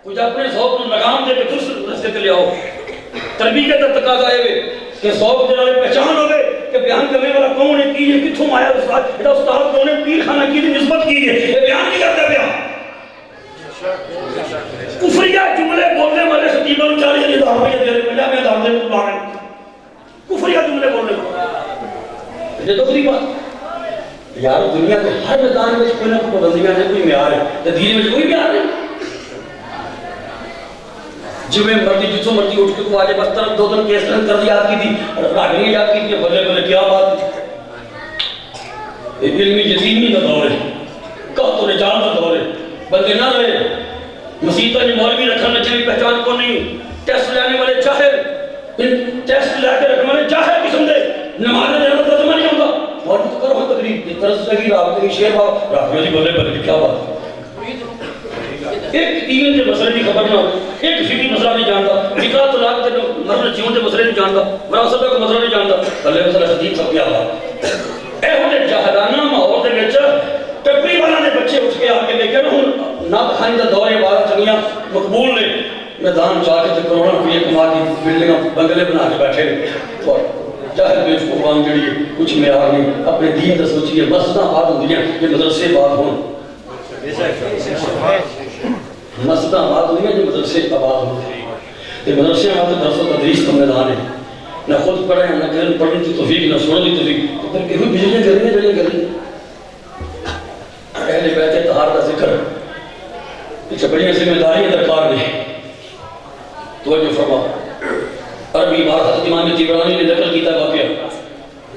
کچھ اپنے ذوق کو لگام دے کے درست رستے تے لے آؤ. تربیت کا تقاضا ہے کہ ذوق جناب پہچان ہوے کہ بیان کرنے والا کون ہے, کی ہے, کتھوں آیا استاد, یہ استاد کون ہے, پیر خانہ کی نسبت کی ہے, یہ بیان نہیں کرتا پیا. کفریہ جملے بولنے والے خطیبوں کو 40,000 روپیہ دے رہے, 50,000 دے رہے ہیں. کفریہ جملے بولنے والے, یہ تو خری بات یار. دنیا کے ہر میدان میں کوئی نہ کوئی پابندیاں ہیں, کوئی معیار ہے. دین میں کوئی معیار نہیں. جو میں مرضی جتوں مرضی اٹھ کے تو آجے بس طرف 2 دن کیس رنگ کر دی یاد کی تھی اور راگنی یاد کی تھی. بلے بلے کیا بات ہے, علمی یتیمی کا دور ہے, کہتوں نے جان کا دور ہے. بلکہ نہ رہے مسیحتہ نے مولوی رکھنے میں چلی پہچان کو نہیں. ٹیسٹ لینے والے جاہل, ٹیسٹ لے کے رکھنے والے جاہل قسم دے نماز جانا ترجمہ نہیں ہوتا. مولوی تو کرو ہم تقریب اس طرح سے لگی رابطے کی شیر باؤ راگنی جی بلے بلے کیا بات ہے. ایک دین کے مسئلے کی خبر نہ ہو, ایک فقہی مسئلہ نہیں جانتا, نکاح طلاق کے مرد جیون کے مسئلے نہیں جانتا, وراثت کا مسئلہ نہیں جانتا. اللہ مسئلہ خطیب سب کیا بات. اے ہونے جاہلانہ ماحول دے وچ ٹپری والا نے بچے اٹھ کے آ کے دیکھے نا ہن نہ کھانی دا دور ہے, 12 چنگیاں مقبول نے میدان جا کے تے کروڑاں روپے کما کے بلڈنگاں بنگلے بنا کے بیٹھے نے. جاہل بیچ کو قوم جڑی ہے کچھ معیار نہیں, اپنے دین دا سوچیے. مسجداں آباد ہوندیاں, یہ مدرسے آباد ہون. مسجداں آباد ہوئی ہیں جو مدرسے آباد ہوتے ہیں. یہ مدرسے آباد درس و تدریس کا میدان ہے. نہ خود پڑھیں نہ کریں, پڑھنے کی توفیق نہ سننے کی توفیق. تو پھر کیوں بجلیاں کر رہی ہیں جڑیاں کر رہی ہیں. اہل بیت طہار کا ذکر پیچھے بڑی ذمہ داریاں درکار نے. توجہ فرما. عربی عبارت امام طبرانی نے نقل کیتا واقعہ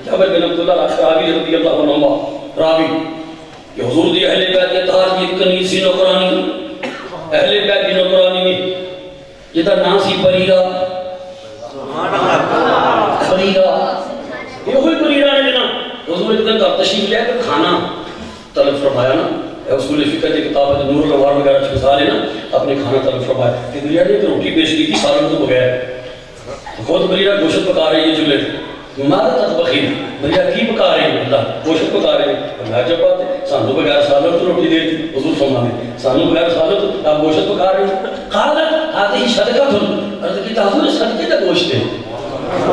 جابر بن عبداللہ راوی رضی اللہ عنہ راوی کہ حضور دی اہل بیت طہار کی کنیز نوکرانی, اہل بیت کی نوکرانی میں جتا نام سی پریرہ. پریرہ یہ ہوئی پریرہ نے جنا حضور ایک دن کا تشریف لے کر کھانا طلب فرمایا نا. اصول فقہ کی کتاب ہے نور الانوار وغیرہ چھپا لے نا, اپنے کھانا طلب فرمایا. کہ پریرہ نے روٹی پیش کی تھی سالن تو بغیر. خود پریرہ گوشت پکا رہی ہے جملے مارا تطبخین, پریرہ کی پکا رہی ہے, اللہ گوشت پکا رہی ہے. اللہ جب بات ہے سانو بغیر سالن تو روٹی دیتی. حضور فرمانے سانو بغیر سالن تو آپ گوشت پکا رہی ہیں. قالت هذه صدقہ, عرض کی حضور صدقے کا گوشت ہے.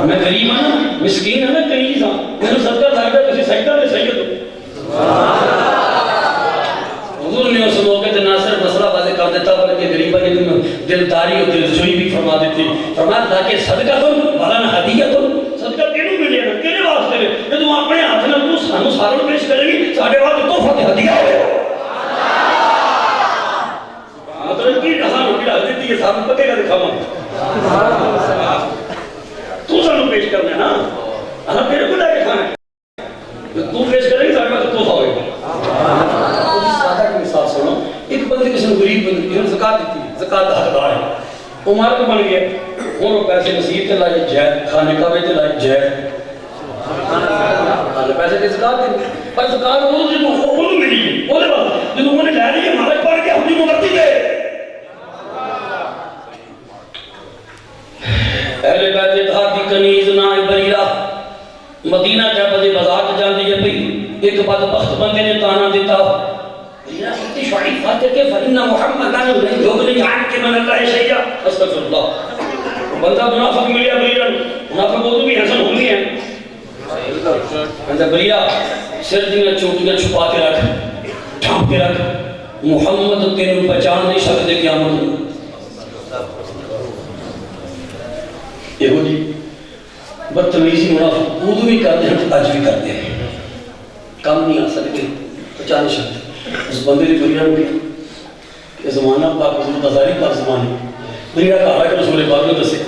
میں غریب ہوں نا, مسکین ہوں نا, کنیز ہوں, میں نے صدقہ لگتا کسی سجدہ نے سید ہو. حضور نے اس موقع تے نہ صرف مسئلہ واضح کر دیتا بلکہ غریبہ کی دلداری اور دلجوئی بھی فرما دیتی. فرمایا تاکہ صدقہ تم والا نہ ہدیہ تم, صدقہ کینوں ملے گا, کینے واسطے ہے کہ تم اپنے ہاتھ نال تو سانو سالن پیش کرے گی, ساڈے واسطے تحفہ تے ہدیہ ہوے. مطلب کی کہاں روٹی ڈال دیتی ہے سانو پکے گا دکھاواں. تو سانو پیش کرنا ہے نا, ہاں تیرے کو لے کے کھانا ہے, تو پیش کرے گی ساڈے واسطے تحفہ ہوے گا. سادہ کی مثال سنو. ایک بندے کسی غریب بندے کی زکات دیتی ہے, زکات دا حقدار ہے, وہ مالک بن گیا. وہ پیسے مسجد تے لائے جائز, کھانے کا تے لائے جائز, پیسے کی زکات دی. پر زکات وہ ملی وہ بعد جب وہ نے لے لی مالک بن گیا, اپنی مرضی دے. اہل بیت طہار دی کنیز نا بریرہ مدینہ جا بدے بازار جاندی ہے پئی. ایک بدبخت بندے نے تانا دیتا, بریرہ کہتی شعیب فاتح کے فإن محمدان یغنی عنک من اللہ شیئا. استغفر اللہ. بندہ منافق ملیا بریرہ, منافق وہ بھی حسن ہونی ہے. بریرہ سر دیاں چوٹیاں چھپا کے رکھ, ڈھانپ کے رکھ, محمد تینوں پہچان نہیں سکتے قیامت میں یہ ہو جی بدتمیزی منافق اردو بھی کرتے ہیں آج بھی کرتے ہیں کم نہیں آ سکتے پہچان نہیں سکتے اس بندے نے بریرہ رو کیا کہ زمانہ پاک حضور تزاری پاک زمانے بریرہ کہا کہ رسول پاک نے دسے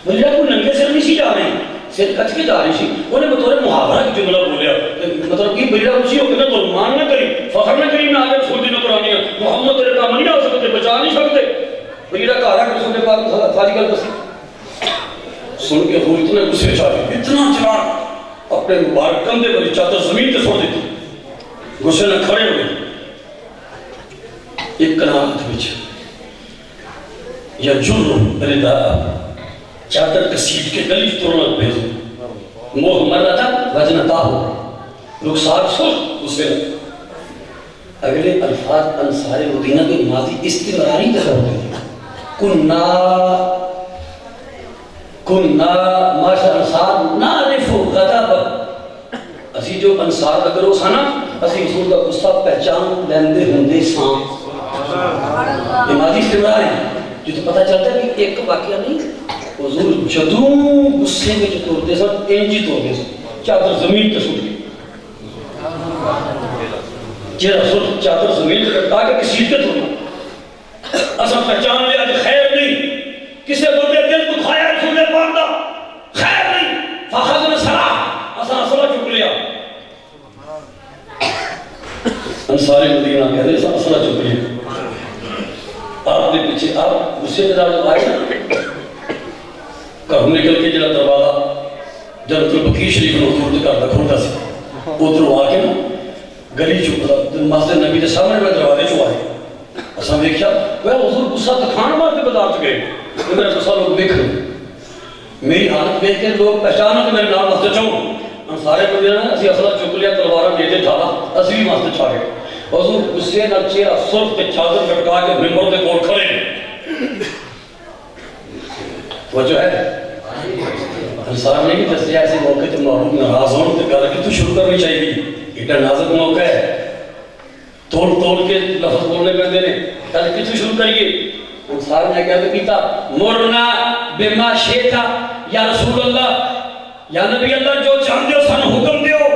بریرہ کو ننگے سر نہیں سی جا رہے ہیں سر کچھ کے جا رہی سی انہیں بطور محاورہ کی جملہ بولیا مطلب کہ بریرہ اسی ہو کہ نہ ظلمان نہ کری فخر نہ کری میں آگے رسول دین قرآنی ہے محمد تیرے کام نہیں آ سکتے بچا نہیں سکتے بریرہ کہا کہ رسول پاک ساری گل دسی سن کے حضور اتنے غصے چاہے اتنا چلا اپنے مبارک کندھے والی چادر زمین تے چھوڑ دیتی غصے نہ کھڑے ہو گئے ایک کنات وچ یا جرم ردا چادر کسیٹ کے گلی توڑنا بھیجو موہ مر رہا تھا وجنتا ہو رخسار سر غصے اگلے الفاظ انصار مدینہ کے ماضی استمراری تے ہوتے کننا ماشا انصار نعرفو غضب اسی جو انصار اگر ہو سانا اسی حضور کا غصہ پہچان لیندے ہوندے سان یہ ماضی استمرار ہے جو تو پتہ چلتا ہے کہ ایک واقعہ نہیں حضور جدوں غصے میں جو توڑتے سن انجی توڑتے سن چادر زمین تے سٹ گئی جی رسول چادر زمین تے کٹا کے کسی کے توڑنا اصلا پہچان لے آج خیر نہیں کسے بندے دل دکھایا رسول پاک دا خیر نہیں فخذ نے صلاح اصلا چک لیا انصار مدینہ کہتے ہیں اصلا چک لیا آپ نے پیچھے آپ غصے میں جب آئے نا گھروں نکل کے جڑا دروازہ جنت البقیع شریف نے حضور کے گھر دا کھولتا سی ادھروں آ کے نا گلی چ مسجد نبی کے سامنے میں دروازے چ آئے اساں دیکھیا وہ حضور غصہ دکھان واسطے بازار چ گئے میرا غصہ لوگ دیکھ رہے میری حالت دیکھ کے لوگ پہچانا کہ میرے نام مسجد چوں انصار مدینہ نے اسی اصلا چک لیا تلوارا دے دے ڈالا اسی بھی مسجد چ آ گئے حضور غصے نال چہرہ سرخ تے چادر لٹکا کے ممبر دے کول کھڑے وجہ ہے انصار نے بھی دسیا ایسے موقع تے محبوب ناراض ہون تے گل کتوں شروع کرنی چاہیے ایڈا نازک موقع ہے توڑ توڑ کے لفظ بولنے پہندے نے گل کتوں شروع کریے انصار نے کہا کہ پیتا مرنا بما شیتا یا رسول اللہ یا نبی اللہ جو چاہتے ہو سن حکم دیو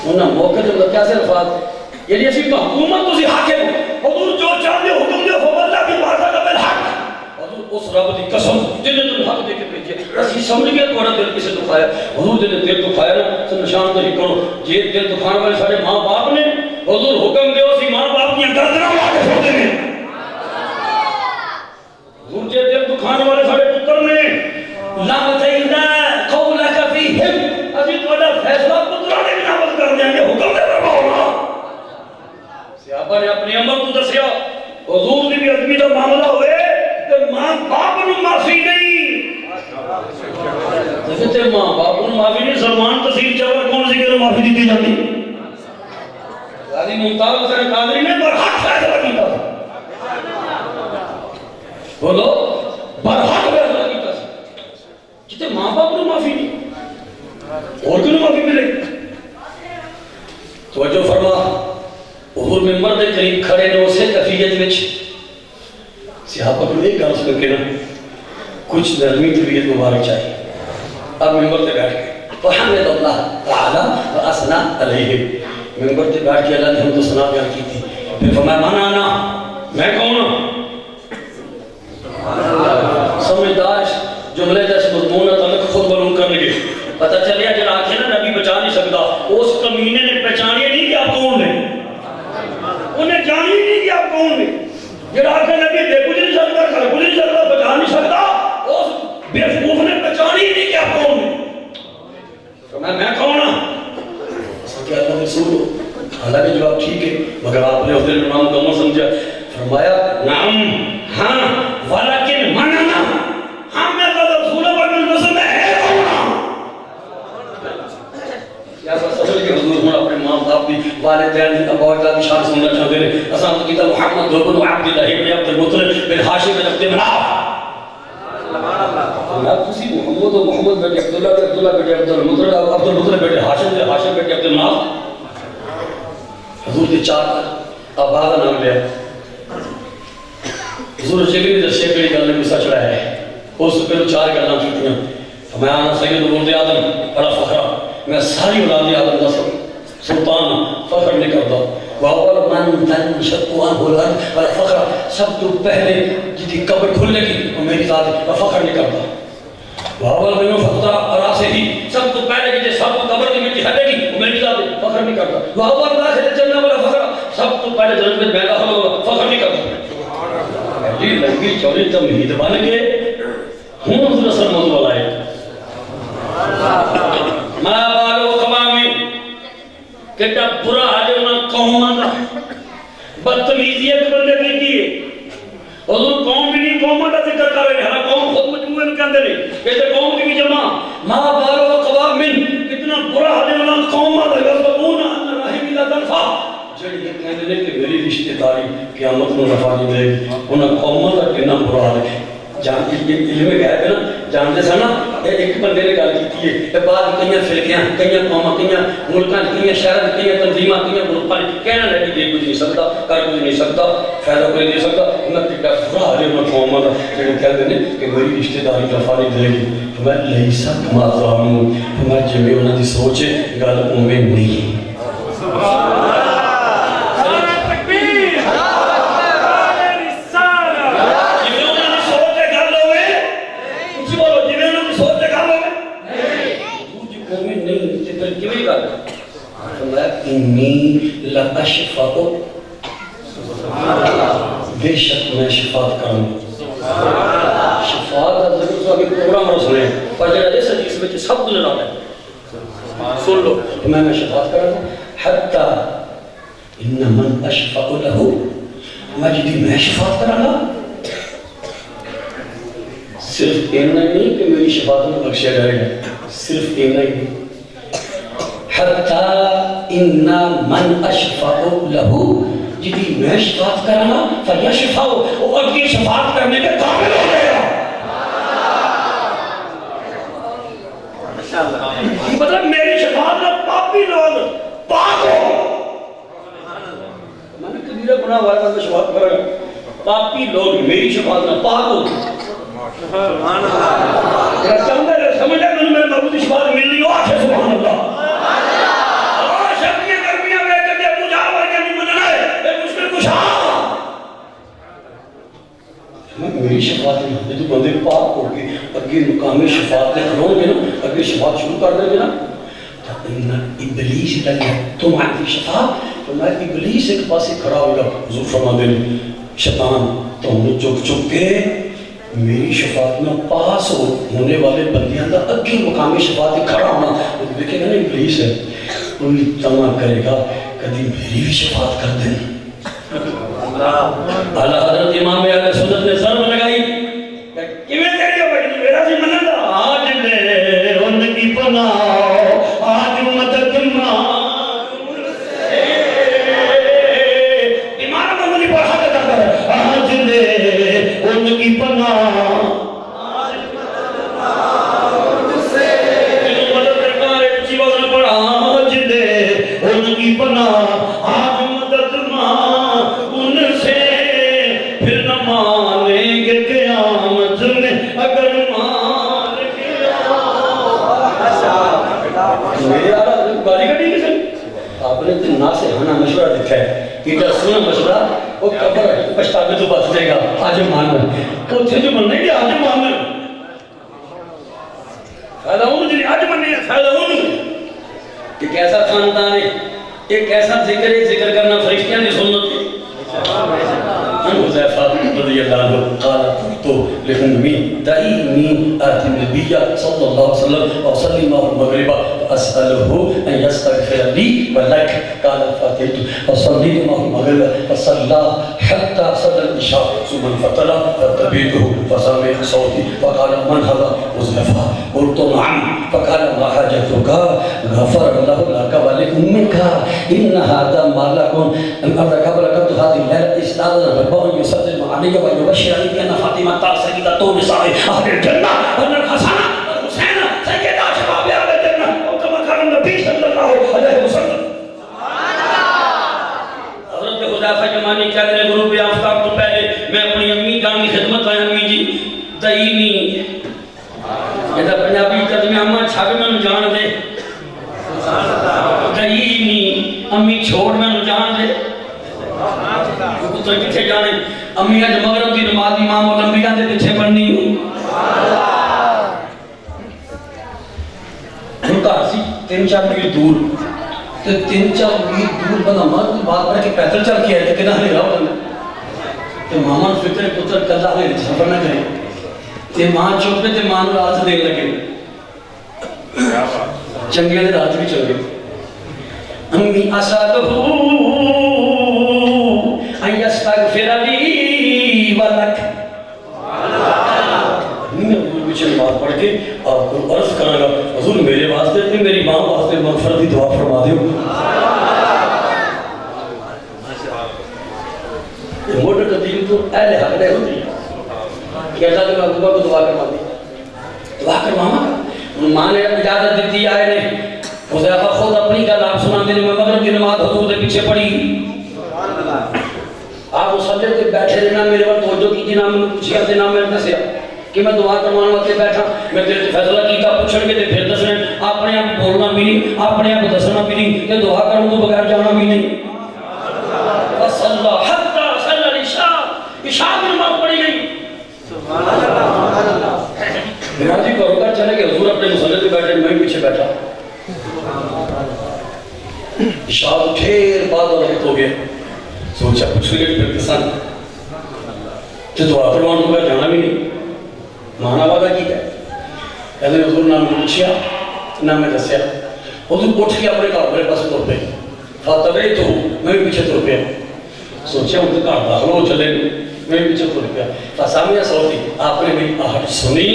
انہاں موقع تے کیسے الفاظ یعنی اسی محکومت تسی حاکم حضور جو چاہتے ہو حکم دیو فواللہ کی بارگاہ کا بالحق حضور اس رب دی قسم جنہیں تم حق دے کے بھیجے اسی سمجھ گئے تمہارا دل کسے دکھایا حضور نے دل دکھایا نا تو نشان دہی کرو یہ دل دکھانے والے سارے ماں باپ نے حضور حکم دیو اسی ماں باپ کی گردناں اڑا کے چھوڑ دیں حضور جے دل دکھانے والے سارے پتر نے لَمَتَيْنَا قَوْلَكَ فِيهِمْ اسی تمہارا فیصلہ پتروں نے بھی نافذ کر دیں گے حکم دے فرماؤ صحابہ نے اپنی عمل تو دسیا حضور دی بھی آدمی دا معاملہ ہوئے کہ ماں باپ نو معافی نہیں دیکھتے ماں باپ نو معافی نہیں سلمان تصیر چاہا کون سی کہ معافی دیتی جاتی غازی ممتاز حسین قادری نے برحق فیصلہ کیتا بولو برحق فیصلہ کیتا جتے ماں باپ نو معافی نہیں اور کنو معافی ملے توجہ فرما حضور ممبر دے قریب کھڑے نے اسے کفیت وچ صحابہ کو ایک گل سن کے نا کچھ نرمی طبیعت مبارک چاہیے اب ممبر تے بیٹھ گئے فحمد اللہ تعالی و اثنا علیہ ممبر تے بیٹھ کے اللہ نے حمد و ثنا بیان کی تھی پھر فرمایا من انا میں کون ہوں سمجھدار جملے جیسے مضمون تعلق خود معلوم کر لگے پتہ چلیا جڑا آکھے نا نبی بچا نہیں سکتا اس کمینے نے پہچانیا نہیں کہ آپ کون ہیں انہیں جانی نہیں کہ آپ کون ہیں جڑا آکھے نبی دے کچھ نہیں سکتا کر کچھ نہیں سکتا بچا نہیں سکتا اس بے وقوف نے پہچانی نہیں کہ آپ کون ہیں تو میں کون ہوں کہ اللہ رسول حالانکہ جواب ٹھیک ہے مگر آپ نے اس دن نام مکمل سمجھا فرمایا نعم ہاں ولیکن مننا ہم میں اللہ رسول پر نظر میں ہے کون یا سمجھ کے حضور ہوں اپنے ماں باپ بھی والدین ابوجداد کی شان سننا چاہتے ہیں اساں تو کتاب محمد بن عبد اللہ بن عبد المطلب بن ہاشم بن عبد مناف میں تسی محمد و محمد بیٹے عبداللہ بیٹے عبدالمطلب بیٹے ہاشم بیٹے عبد المناف حضور کے 4 آبا کا نام لیا حضور شیخی دسے کہڑی گل نے غصہ چڑھایا ہے اس سے پہلے 4 گلاں کیتیاں میں آنا سید ولد آدم بڑا فخر میں ساری اولاد آدم کا سلطان فخر نہیں کرتا وَأَوَّلُ مَنْ تَنْشَقُّ عَنْهُ الْأَرْضُ وَلَا فَخْرَ سب تو پہلے جدی قبر کھلے گی وہ میری ذات ہے فخر نہیں کرتا وَأَوَّلُ مَنْ فَقْتَ رَاسِهِ سب تو پہلے جدی سب کو قبر کی مٹی ہٹے گی وہ میری ذات ہے فخر نہیں کرتا وَأَوَّلُ دَاخِلِ الْجَنَّةِ وَلَا فَخْرَ سب تو پہلے جنت میں داخل ہوگا فخر نہیں کرتا جی لنگی چوری تمہید بن گئے ہوں حضور اصل موضوع لائے ما بالو قوامی کتا برا آجے انہاں قوم دا بدتمیزیت بندے نے کیے حضور قوم بھی نہیں قوم دا ذکر کر رہے ہیں قوم خود مجموعے میں کہندے نہیں کہتے قوم کی بھی جمع ما بالو قوام کتنا برا آجے انہاں قوم دا یرزقون ان رحم اللہ تنفع جڑی یہ کہندے نے کہ میری رشتہ داری قیامت میں نفع نہیں دے گی انہاں قوم دا کتنا برا ہے جانتے علم میں گئے تھے نا جانتے سا نا ایک بندے نے گل کی ہے بعد کئی فلکیاں کئی قوماں کئی ملکاں کئی شہر کئی تنظیماں کئی گروپاں کہنا لگی دے کچھ نہیں سکتا کر کچھ نہیں سکتا فائدہ کوئی نہیں سکتا انہاں کتا برا حال ہے انہاں قوماں دا جڑے کہتے ہیں کہ میری رشتہ داری نفع نہیں دے گی میں لیسا کما ظالمون میں جویں انہاں دی سوچ ہے گل اوویں نہیں انی لاشفاء بے شک میں شفاعت کروں شفاعت کا ذکر تو ابھی پروگرام رو سنے پر جڑا اس حدیث میں سب کو نہ سن لو میں شفاعت کروں حتی ان من اشفاء له میں جدی میں شفاعت کراں صرف اتنا نہیں کہ میری شفاعت میں بخشیا جائے گا صرف اتنا ہی نہیں حتی ان من اشفاء له جدی میں شفاعت کرانا فیشفع وہ اگلی شفاعت کرنے کے قابل ہو گیا مطلب میری شفاعت میں پاپی لوگ پاک ہو میں نے کبیرہ گناہ والے میں شفاعت کرا پاپی لوگ میری شفاعت میں پاک ہو سبحان اللہ سمجھے میں محبوب کی شفاعت مل رہی ہو آخر سبحان اللہ میری شفاعت میں تو بندے پاک ہو کے اگے مقام شفاعت میں کھڑو گے نا اگے شفاعت شروع کر دیں گے نا ان ابلیس لگا تم آتی شفاعت فرمایا ابلیس ایک پاسے کھڑا ہوگا حضور فرما دے شیطان تو نے چپ چپ کے میری شفاعت میں پاس ہونے والے بندیاں دا اگے مقام شفاعت کھڑا ہونا دیکھے گا نا ابلیس ہے کوئی تمنا کرے گا کبھی میری بھی شفاعت کر دیں اعلی حضرت امام اہل سنت نے ضرب لگائی کیویں تیری بڑی میرا سی منندا آج لے ان کی پناہ آج مدد مانگ سے امام محمد پر حق ادا کر آج لے ان کی پناہ آج مدد مانگ سے مدد درکار اچھی بات نہ پڑھا آج لے ان کی پناہ آج مدد مانگ ناسحانہ مشورہ دیکھا ہے کہ جب سنا مشورہ وہ قبر پشتاوے تو بات دے گا آج ماننا تو تھے جو مننے گے آج ماننا فائدہ ہوں جنہیں آج مننے گے فائدہ ہوں ایک ایسا خاندان ہے ایک ایسا ذکر کرنا فرشتیاں دی سنت ہے حذیفہ رضی اللہ عنہ قال قلت لأمی دعینی آتی النبی صلی اللہ علیہ وسلم وصلی معه المغرب اسألہ ان یستغفر لی ولک قال فاتحت فصليت معه المغرب فصلى حتى صلى العشاء ثم انفتل فاتبعته فسمع صوتي فقال من هذا؟ حذيفة. قلت نعم. فقال ما حاجتك؟ غفر الله لك ولأمك إن هذا ما لكم قبل قبل هذه الليلة استأذن ربه يسلم علي ويبشرني بأن فاطمة سيدة نساء أهل الجنة وأن الحسن والحسين سيدا شباب أهل الجنة وكما كان النبي صلى الله عليه وسلم. حضرت حذیفہ جمانی کہتے ہیں غروب آفتاب تو پہلے میں اپنی امی جان کی خدمت آیا امی جی دئینی یہ تو پنجابی قدمی اما چھاگ میں جان دے دئینی امی چھوڑ میں جان دے تو پیچھے جانے امی اج مغرب کی نماز امام الانبیاء دے پیچھے پڑھنی ان کا سی 3-4 میل دور تو 3-4 میل دور بنا مرد بات پڑھ کے پیدل چل کے آئے تھے کہنا نہیں رہا بنا تو ماما فکر پتر کلا ہے سفر نہ کریں تو ماں چوک پہ تو ماں رات سے دیکھ لگے چنگے دے رات بھی چل گئے امی اسادہو ان یستغفر لی ولک میں پیچھے بات پڑھ کے آپ کو عرض کروں گا حضور میرے واسطے تھے میری ماں واسطے مغفرت کی دعا فرما دیو یہ موٹر قدیم تو اہل حق نے ہوتی ہے کہتا کہ میں ابو کو دعا کروا دی دعا کرواما ماں نے اجازت دیتی آئے نے حذیفہ خود اپنی کا نام سنا دے میں مغرب کی نماز حضور کے پیچھے پڑھی آپ مصلی تے بیٹھے رہنا میرے وقت توجہ کی جی نام میں پوچھیا تے نام میں دسیا کہ میں دعا کروانے واسطے بیٹھا میں تیرے فیصلہ کیتا پوچھن کے تے پھر دسنے اپنے آپ بولنا بھی نہیں اپنے آپ دسنا بھی نہیں کہ دعا کروں تو بغیر جانا بھی نہیں وصلی حتی صلی العشاء عشاء کی نماز پڑھی گئی سبحان اللہ میرا جی کرو کر چلے گئے حضور اپنے مصلی تے بیٹھے میں پیچھے بیٹھا عشاء ٹھیر بعد وقت ہو گیا سوچا پوچھ لے پھر کسان تو دعا کروانے کو جانا بھی نہیں مانا وعدہ کی ہے کہتے ہیں حضور نام پوچھیا نام میں دسیا حضور اٹھ کے اپنے کار میرے پاس تر پہ فاتبعی تو میں بھی پیچھے تر پہ سوچیا ان کے کار داخل ہو چلے میں بھی پیچھے تر پہ فسامعہ صوتی آپ نے میری آہٹ سنی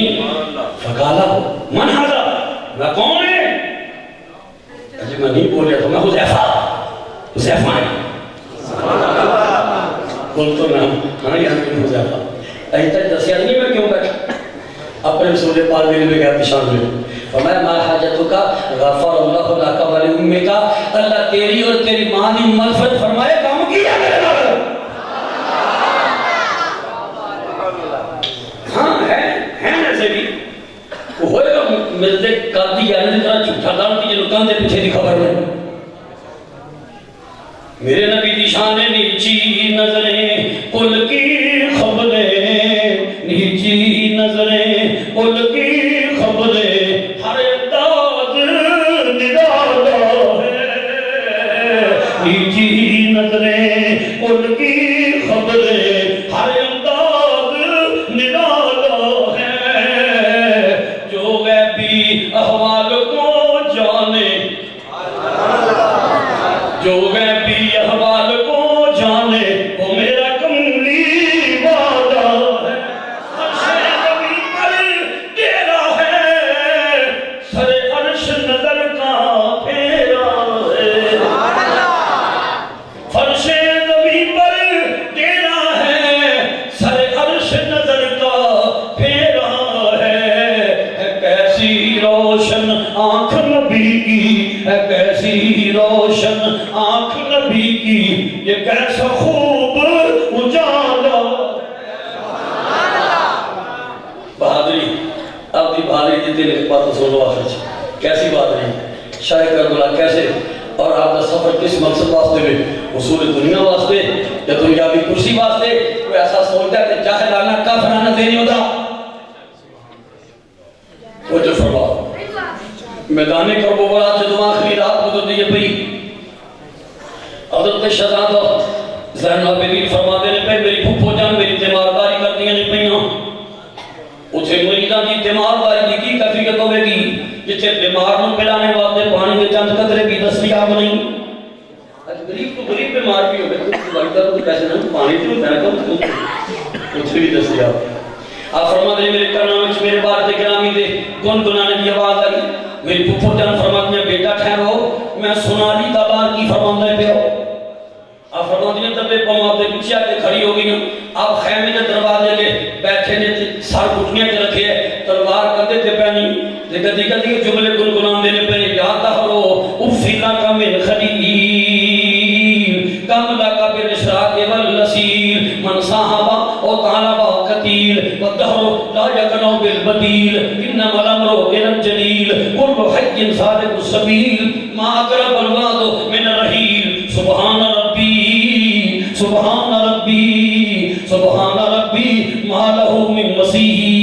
فقالا من ہذا میں کون ہے اجی میں نہیں بول رہا تو میں حذیفہ ہیں بول تو نام ہاں یہاں کی حذیفہ ایک تک دسیا نہیں میں کیوں بیٹھا اپنے رسول پاک میرے میں گیا پشان میں فرمایا ما حاجتک غفر اللہ لک ولأمک اللہ تیری اور تیری ماں کی مغفرت فرمائے کام کیا میرے نال ہاں ہے ایسے بھی وہ ہوئے گا ملتے قادی یعنی طرح جھوٹا دانتی جو لکان دے پیچھے دی خبر میں میرے نبی دی شان نیچی نظریں کل کی خبریں نیچی نظریں کل کی خبریں ہر انداز نرالا ہے نیچی نظریں کل کی خبریں ہر انداز نرالا ہے جو غیبی احوال کو جانے جو غیبی احوال کو جانے وہ میرا کملی وعدہ ہے عرش زمین پر تیرا ہے سر عرش نظر کا پھیرا ہے فرش زمین پر تیرا ہے سر عرش نظر کا پھیرا ہے کیسی روشن آنکھ نبی کی ہے کیسی روشن آنکھ نبی کی یہ کیسا خوب اجالا بہادری اب بھی بہادری دیتے ہیں بات سنو آخر کیسی بہادری شاہ کربلا کیسے اور آپ کا سفر کس مقصد واسطے میں حصول دنیا واسطے یا دنیا کی کرسی واسطے کوئی ایسا سوچتا ہے کہ جاہلانہ کافرانہ دینی ہوتا وہ جو فرما میدان کربلا جدو آخری رات گزر دی پئی حضرت شہزادہ زین العابدین فرما دینے پہ میری پھپھو جان میری تیمارداری کر دیا نہیں پئیاں اتھے مریداں دی تیمارداری دی کی کیفیت ہوئے گی جتھے بیمار نوں پلانے واسطے پانی کے چند قطرے بھی دستیاب نہیں بیمار بھی ہو گئے تو لگتا تو کیسے نہ پانی تو میں کہوں کچھ بھی دستیاب آپ فرماتے ہیں میرے کرنامے میں میرے بار دے گرامی دے گنگنانے کی آواز آئی میری پھپھو جان فرماتی ہیں بیٹا ٹھہرو میں سونالی تالار کی فرماندہ پہ ہو آپ فرماتی ہیں تبے پماؤ دے پیچھے آ کے کھڑی ہو گئی ہیں آپ خیمے کے دروازے کے بیٹھے نے سار گھٹنیاں کے رکھے تلوار کندھے تے پہنی تے کدی کدی جملے گنگنان دینے پہ یاد تہرو افیلا کا من خلیل کم لکا بر اشراق والنسیل من صاحبا او طالبا قتیل والدہر لا یکنو بالبدیل انما الامر الى الجلیل کل حی صادق السبیل ما اقرب الوعد من الرحیل سبحان ربی سبحان ربی سبحان ربی ما لہو من مسیح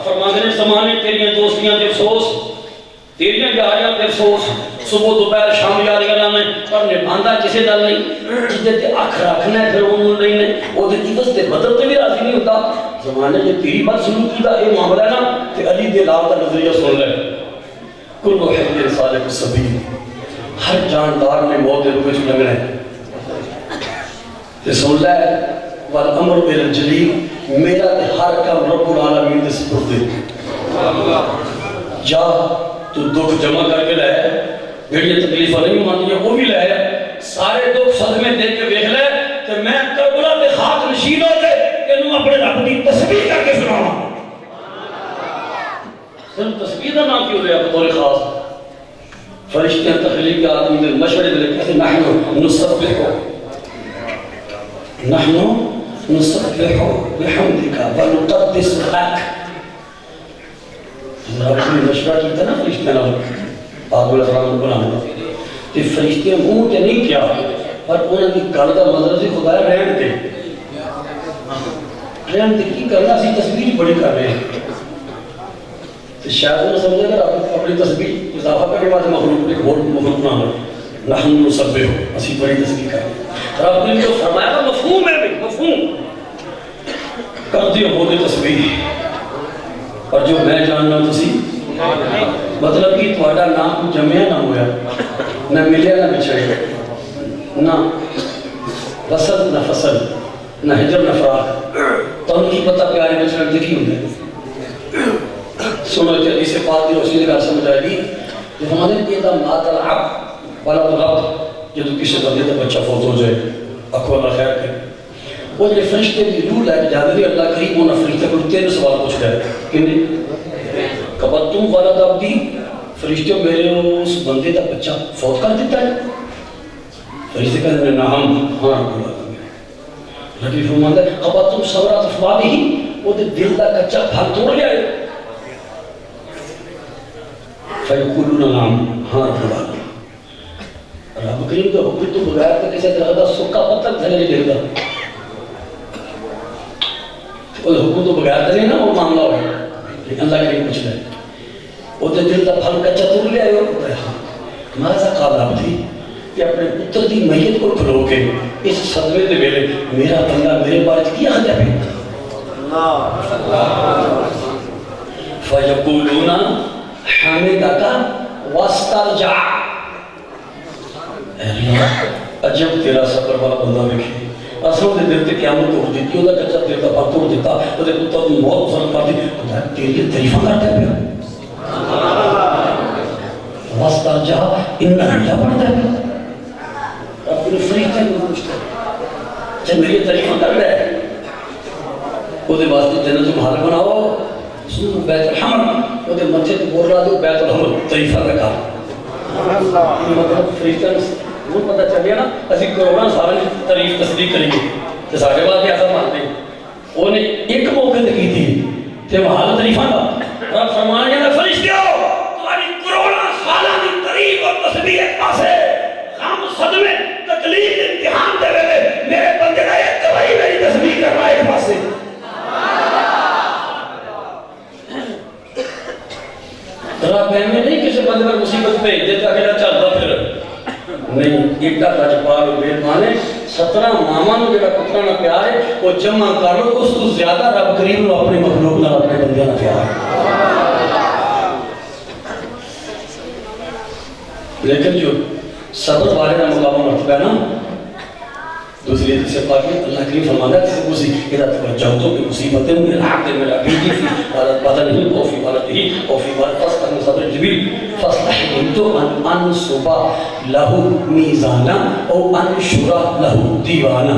فرمانے زمانے تیریاں دوستیاں دے افسوس تیریاں یاریاں دے افسوس صبح دوپہر شام یاریاں لانے پر نبھاندہ کسے دل نہیں جدے تے اکھ رکھنا ہے پھر انہوں نہیں نے وہ دے دیوس تے بدل تے بھی راضی نہیں ہوتا زمانے جے تیری بات سنو کی دا اے معاملہ ہے نا تے علی دے لال کا نظریہ سن لے کل حی صالح السبیل ہر جاندار نے موت دے روپے چھ لگنا ہے تے سن لے والامر بالجلیل میرا تے ہر کام رب العالمین دے سپرد دے جا تو دکھ جمع کر کے لائے جڑی تکلیفہ نہیں مانتی ہے وہ بھی لائے سارے دکھ صدمے دے کے بیخ لے کہ میں کربلا تے خاک نشین ہو گئے کہ انہوں اپنے رب کی تسبیح کر کے سناؤں صرف تسبیح دا نام کیوں لیا بطور خاص فرشتیاں تخلیق کے آدمی دے مشورے دے کہتے نحن نسبحو نحن نسبحو بحمدکا ونقدس لک رب نے مشورہ کیتا نا فرشتیاں نام آدم علیہ السلام کو بنانا کہ فرشتیاں منہ تے نہیں کیا پر انہوں نے گل دا مطلب سے خدا رہن تے کی کرنا سی تسبیح بڑی کر رہے ہیں تو شاید انہوں نے سمجھے اگر آپ اپنی تسبیح اضافہ کرنے والے مخلوق ایک بہت مخلوق نہ ہو نحن نسبحو اسی بڑی تسبیح کر رہے رب نے جو فرمایا تھا مفہوم ہے بھی مفہوم کر دیو بہت تسبیح اور جو میں جاننا تسی مطلب کہ تھوڑا نام جمعہ نہ ہویا نہ ملیا نہ بچھڑے نہ وصل نہ فصل نہ ہجر نہ فراق تو ان کی پتہ پیارے بچھڑ دکھی ہوئے سنو کہ حدیث پاک کی روشنی کا سمجھ آئے گی کہ ہمارے پیدا مات العب والا رب جو کسی بندے کا بچہ فوت ہو جائے اکو اللہ خیر کرے وہ جو فرشتے بھی روح لائے جانبی اللہ قریب ہونا فرشتے کو تیرے سوال پوچھ رہے کہ نہیں کبھت تم والا دب دی فرشتے میرے اس بندے کا بچہ فوت کر دیتا ہے فرشتے کہتے ہیں نعم ہاں نبی فرماتا ہے کبھت تم سورات افواد ہی وہ دل کا کچا پھل توڑ گیا ہے فیقولون نعم ہاں رب رب کریم کا حکم تو بغیر تو کسی طرح کا سکا پتھر دھنے نہیں دیکھتا وہ حکم تو بغیر دھنے نا وہ معاملہ ہو گیا لیکن اللہ کریم پوچھ رہے وہ تو دل کا پھل کچا توڑ لیا ہے ماذا قال عبدی کہ اپنے پتر دی میت کو کھلو کے اس صدمے دے ویلے میرا بندہ میرے بارے کیا خجا پہ فیقولون حامدکا واسترجع عجب تیرا صبر والا بندہ دیکھی اصلوں دے دل تے قیامت توڑ دیتی وہ کچا دل کا پھل توڑ دیتا وہ دے پتر دی موت پسند کر دی خدا تیری تعریفاں کرتا ہے پیا واسترجع انہا پڑھتا ہے پیا اپنے فرشتے کو پوچھتا ہے جب میری تعریفاں کر رہا ہے وہ دے واسطے جنت کو محل بناؤ سنو بیت الحمد وہ دے متھے تے بول رہا دے بیت الحمد تعریفہ کا کار مطلب فرشتہ وہ پتہ چل گیا نا اسی کروڑا سارے تعریف تصدیق کریں گے تے سارے بعد ایسا مانتے ہیں وہ نے ایک موقع تے کی تھی تے محل تعریفاں کا رب فرمایا نا فرشتوں تمہاری کروڑا سالہ دی تعریف اور تسبیح ایک پاس ہے غم صدمے تکلیف امتحان دے ویلے میرے بندے کا ایک توہی میری تسبیح کرنا ایک پاس ہے رب میں نہیں کسی بندے پر مصیبت بھیج دیتا کہ نہ چلتا پھر نہیں ایک کا جبار و مہربان ہے 17 ماما نو جڑا پترا نہ پیار ہے وہ جمع کر لو اس تو زیادہ رب کریم نو اپنے مخلوق نال اپنے بندے نال پیار ہے لیکن جو صبر والے کا مقام مرتبہ ہے نا، دوسری حدیث پاک میں اللہ کریم فرماتا ہے کسی کسی اذا توجہتم بمصیبۃ من العبد من عبیدہ فی بدنہ او فی ولدہ او فی فاصبر صبر جمیل فاصلحت ان انصب له میزانا او انشر له دیوانا.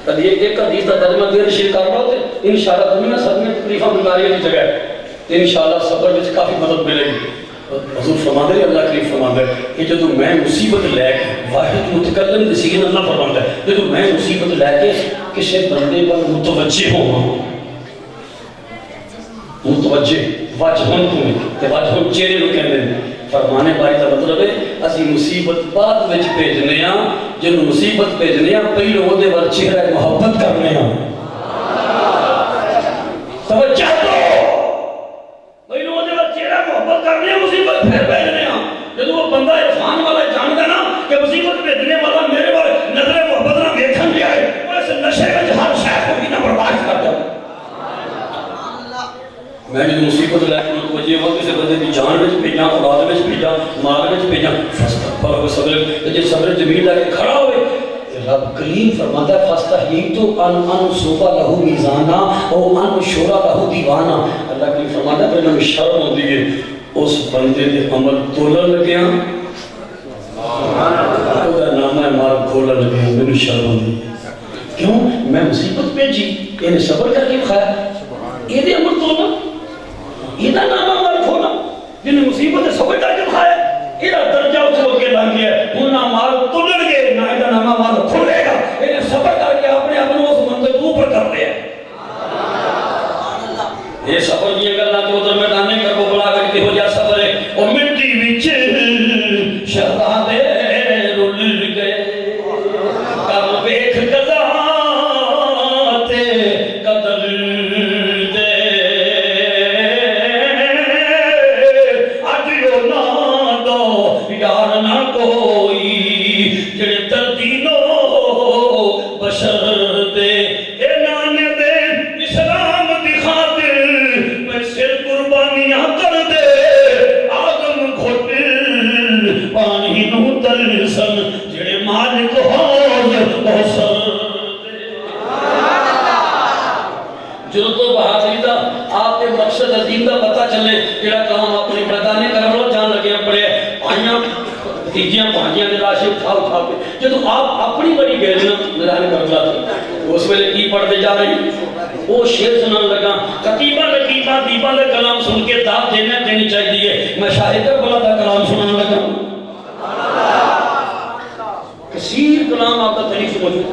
ایک حدیث کا ترجمہ دیر شیر کرنا ہوتے انشاءاللہ دنیا سب میں تکلیفاں بیماریاں کی جگہ ہے، انشاءاللہ صبر میں کافی مدد ملے گی. حضور فرماتے ہیں اللہ کریم فرماتے ہیں کہ جدو میں مصیبت لے کے واحد متکلم دسیگن اللہ فرماتا ہے جدو میں مصیبت لے کے کسی بندے پر متوجہ ہوں، متوجہ وجہن تمہیں کہ وجہن چہرے لو کہنے ہیں فرمانے باری کا مطلب ہے اسی مصیبت بعد وچ بھیجنے ہاں، جنو مصیبت بھیجنے ہاں پہلو وہ دے وال چہرہ محبت کرنے ہاں. توجہ دو پہلو وہ دے وال چہرہ محبت کرنے ہاں، مصیبت پھر بھیجنے ہاں. جدو وہ بندہ عرفان والا جانتا نا کہ مصیبت بھیجنے والا میرے والے نظر محبت نہ دیکھن لیا ہے، وہ اس نشے میں ہر شاید کو بھی نہ برداشت کر دیا. میں جو مصیبت لے کے متوجہ ہوں کسی بندے کی جان وچ بھیجاں، اولاد وچ بھیجاں، مال وچ بھیجاں، فاستغفر و صبر جے صبر جمیل لے کے کھڑا ہوئے رب کریم فرماتا ہے فاستحییت ان انصب له میزانا او انشر له دیوانا. اللہ کریم فرماتا ہے پھر میں شرم ہوتی ہے اس بندے دے عمل تولن لگیا خدا نامہ مال کھولن لگیا میری شرم ہوتی ہے. کیوں؟ میں مصیبت بھیجی انہیں صبر کر کے کھایا یہ دے عمل تولنا یہ نامہ مال کھولا جنہیں مصیبت صبر کر کے کھایا یہ درجہ اس کو کے لنگ گیا انہاں مال تولن گئے نہ یہ نامہ مال کھولے گا انہیں صبر کر کے اپنے اپنے اس منزل اوپر کر دیا. یہ صبر کی اگر اللہ کے ادھر میں ڈانے کر وہ بلا کر کے ہو جا صبر ہے اور مٹی وچ شہزادے رل گئے کر ویکھ قضا تے قدر دے اج یو نہ دو یار نہ کوئی جڑے تردینو بشر دے اے نانے دے اسلام دی خاطر قربانیاں کر دے آدم گھٹ پانی نو ترسن جڑے مالک ہوز بہسر دے. جو تو بہادری دا آپ کے مقصد عظیم دا پتہ چلے جڑا کام اپنی بدانے کرو جان لگے پڑے آئیاں تیجیاں پانچیاں دے راشی اٹھا کے جب آپ اپنی بڑی گہری نا میدان کربلا تھی اس ویلے کی پڑھتے جا رہی وہ شیر سنان لگا کتیبہ لکیبہ دیبہ دے کلام سن کے داد دینا دینی چاہیے میں شاہد کربلا دا کلام سنان لگا کثیر کلام آپ کا تاریخ موجود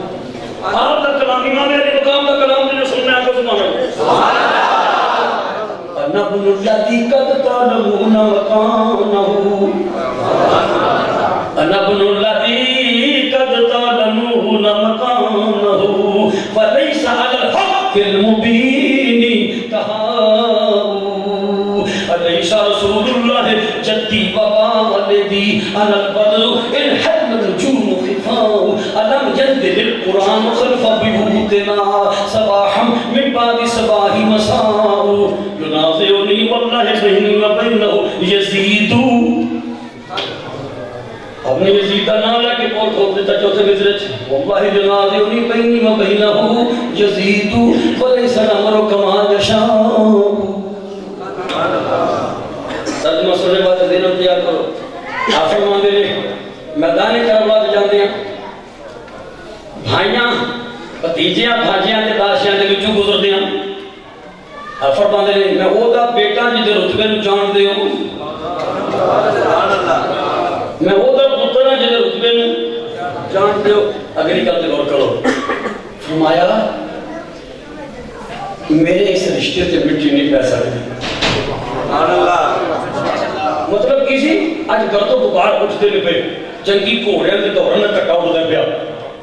آپ کا کلام امام علی مقام کا کلام جنہیں سننے آپ کو سنانا نبل الذی قد تعلمون مکانہو نبل الذی قد تعلمون مکانہو ولیس علی الحق المبین تہاؤ علیس رسول اللہ جدی وبا والدی انا البدر ان حد الجوم خفاؤ علم جدد القرآن خلف بیوتنا صباحا من بعد صباح مساؤ ينازعني والله بيني وبينه يزيد اب نے یزید کا نام لے کے پول کھول دیتا چوتھے مصرے والله ينازعني بيني وبينه يزيد وليس الامر كما يشاء. ترجمہ سننے بعد ذہن تیار کرو. آپ فرماندے نے میدان کربلا تے جاندے ہیں بھائیاں بھتیجیاں بھاجیاں تے داشیاں دے وچوں گزردے ہیں. آپ فرماندے نے میں او دا بیٹا جدے رتبے نوں جان دے ہو میں او دا پتر ہاں جدے رتبے نوں جان دے ہو. اگلی گل تے غور کرو فرمایا میرے اس رشتے تے مٹی نہیں پہ سکتی. مطلب کسی آج گردو غبار اٹھتے نہیں پہ جنگی گھوڑے کے دوران کٹا اٹھتا پیا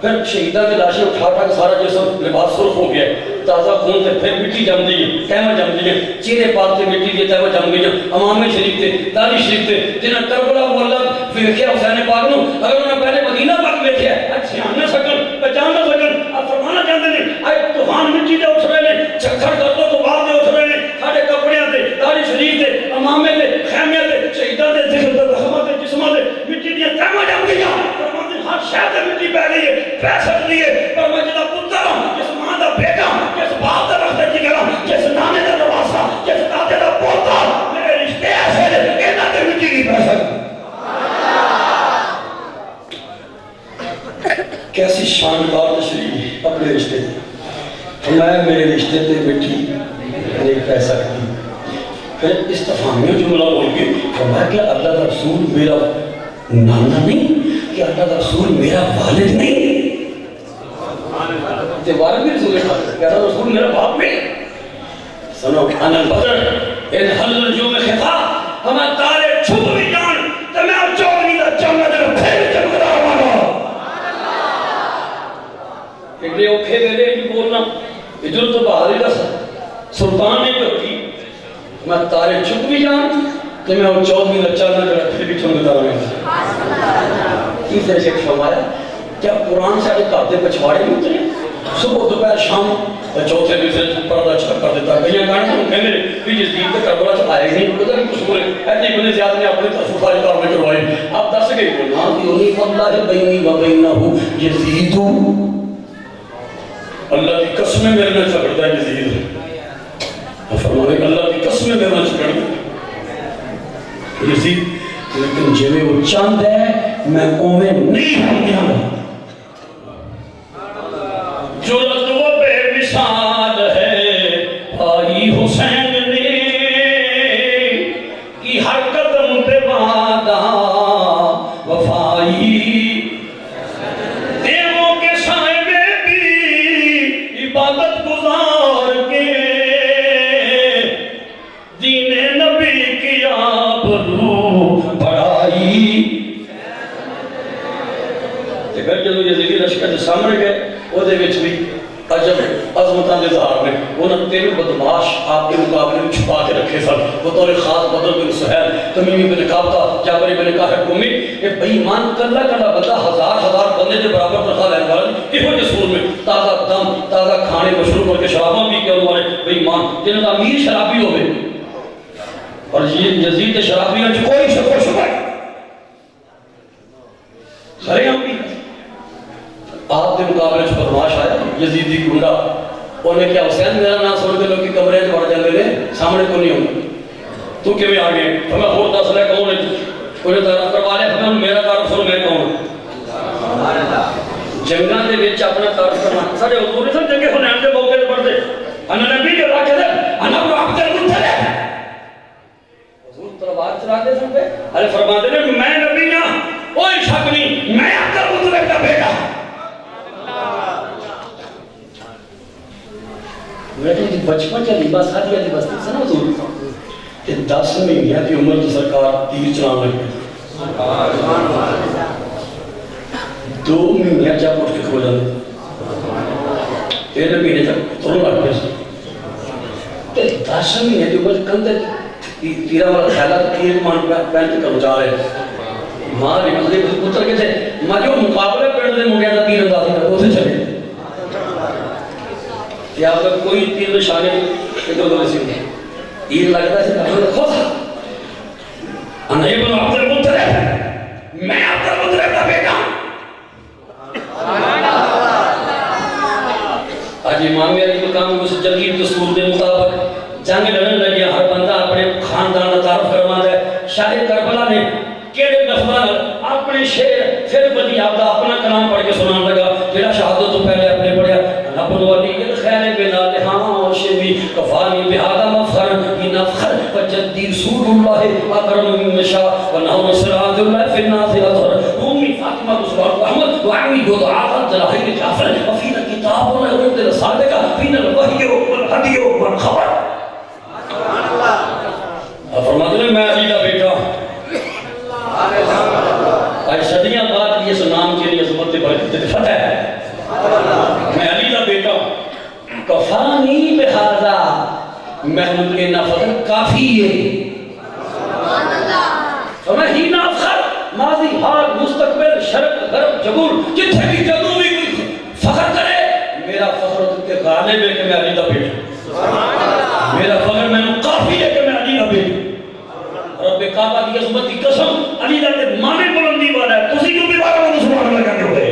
پھر شہیدہ کے لاشیں اٹھا اٹھا کے سارا جسم لباس سرخ ہو گیا تازہ خون سے پھر مٹی جم دی ہے تہمہ جم دی ہے چہرے پاک سے مٹی دی تہمہ جم گئی ہے امام شریف تے داری شریف تے جنہاں کربلا مولد ویکھیا حسین پاک نو اگر انہاں پہلے مدینہ پاک ویکھیا چھان نہ سکن پہچان نہ سکن اب فرمانا چاہتے ہیں اے طوفان مٹی دے اٹھ رہے ہیں چکھڑ کر تو بعد دے اٹھ رہے ہیں سارے کپڑیاں تے داری شریف تے امامے تے خیمے تے شہیداں دے ذکر پیسے دیے پر میں جدا پتر ہوں جس ماں دا بیٹا جس باپ دا رکھتے جگر جس نانے دا نواسا جس دادے دا پوتا میرے رشتے ایسے لے اینا تے مٹی نہیں پہ سکتے کیسی شاندار تشریح اپنے رشتے میں میرے رشتے تے مٹی نہیں پہ سکتی پھر استفہامیہ جملہ بول کے فرمایا کہ اللہ کا رسول میرا نانا نہیں کہ اللہ کا رسول میرا والد نہیں والد بھی رسول کہ اللہ کا رسول میرا باپ نہیں سنو انا البدر ان حل الجوم خفا ہمیں تارے چھپ بھی جان تو میں اب چوکنی دا چمنا جب پھر چمکتا رہا ایک لئے اوکھے دے لے بھی بولنا اجل تو بہادری دا سلطان نے جو کی میں تارے چھپ بھی جان تو میں اب چوکنی دا چمنا جب پھر بھی چمکتا رہا تیسرے شیخ فرمایا کیا قرآن سے آجے کعبے پچھواڑے نہیں اترے صبح دوپہر شام چوتھے دوسرے پردہ چھپ کر دیتا کہیں گانے ہم کہنے کہ جس دین تک کربلا سے آئے نہیں بولتا کہ کچھ بولے ایتی بنے زیادہ نے اپنے تصفاری کار میں کروائی آپ دس گئی بولنا کہ انہی فضلہ بینی و بینہو یزیدو اللہ کی قسمیں میرے میں چھکڑتا ہے یزید فرمانے کہ اللہ کی قسمیں میرے میں چھکڑتا ہے یزید لیکن جوے وہ چاند ہے میں اومیں نہیں ہوں گیا جو لطو بے مثال ہے بھائی حسین نے کی ہر قدم پہ وعدہ وفائی دیووں کے سائے میں بھی عبادت گزار کے دین نبی کی آبرو بڑھائی پھر جدو یزیدی لشکر کے سامنے گئے وہ دے وچ بھی عجب عظمتاں دے ظاہر میں انہاں تین بدماش آپ کے مقابلے میں چھپا کے رکھے سن بطور خاص بدر بن سہیل تمیمی بن قابطہ جابر بن قاہر قومی یہ بے ایمان کلا کلا بندہ ہزار بندے کے برابر تنخواہ لینے والا یہ ہوئے سور میں تازہ دم تازہ کھانے مشروب کر کے شراباں بھی کیا ہمارے بے ایمان جنہوں کا امیر شرابی ہوئے اور یزید شرابیوں سے کوئی شک و شبہ سارے ہم بھی آپ کے مقابلے سے بدماش آیا یزیدی گنڈا انہیں کیا حسین میرا نام سن کے لوگ کی کمرے سے بڑھ جاندے نے سامنے کو نہیں ہوں تو کہ میں آگے ہمیں اور دس لے کون ہے انہیں تعریف کروا لے ہمیں میرا تعریف سن گئے کون جنگاں دے وچ اپنا تعریف کرنا سارے حضور نے سب جنگے حنین دے موقع تے پڑھتے انا نبی جو راکے دے انا ابو عبد المطلب حضور تلوار چلاتے سن پہ ارے فرماتے ہیں میں نبی نہ کوئی شک نہیں میں عبد المطلب کا بیٹا بیٹے جی بچپن کا لباس ہاتھی والی بستی سے نا حضور کہ 10 مہینے کی عمر کی سرکار تیر چلانے لگ گئی 2 مہینے جب اٹھ کے کھو جاتے 13 مہینے تک ترن لگ گئے 10 مہینے کی عمر کندھے تیرا والا خیالات تیر مان پہنچ کر جا رہے ماں نے مطلب پتر کے تھے ماں جو مقابلہ پڑھ دے مو گیا تھا تیر اندازی کا وہ سے چلے یا اگر کوئی تیر نشانے ادھر ادھر ایسی ہوئی تیر لگتا ہے کہ خود انا ابن عبد المطلب میں عبد المطلب کا بیٹا آج امام علی مقام اس جنگی دستور کے مطابق جنگ لڑنے لگے ہر بندہ اپنے خاندان کا تعارف کروا دے شاہ کربلا نے کیڑے نفر اپنے شعر پھر بدی آبدہ اپنا کلام پڑھ کے سنان لگا جڑا شہادت تو پہلے اپنے پڑھیا رب الولی الخیر بنا لہاں شبی کفانی بہذا مفخر یہ نفخر فجدی رسول اللہ اکرم من نشاء ونہو سراج اللہ فی الناس اظہر امی فاطمہ رسول احمد وعمی دعاقت جلاہیر جعفر وفینا کتاب اللہ ارد صادقہ فینا الوحی والحدی والخبر فرماتے ہیں میں علی کا بیٹا آج صدیاں بعد یہ نام کے لیے عظمت برکت فتح ہے میں علی کا بیٹا کفانی بہذا میں ان کے نفر کافی ہے فمہیں ہی نافخر ماضی حال مستقبل شرق غرب جبور جتھے بھی جدو بھی کوئی فخر کرے میرا فخر کے غالب ہے کہ میں علی کا بیٹا میرا فخر میں کافی ہے کہ میں علی کا بیٹا رب کعبہ کی عظمت کی قسم علی کا مانے بلندی والا ہے تسی کیوں بھی بارہ مسلمان لگا کے ہوئے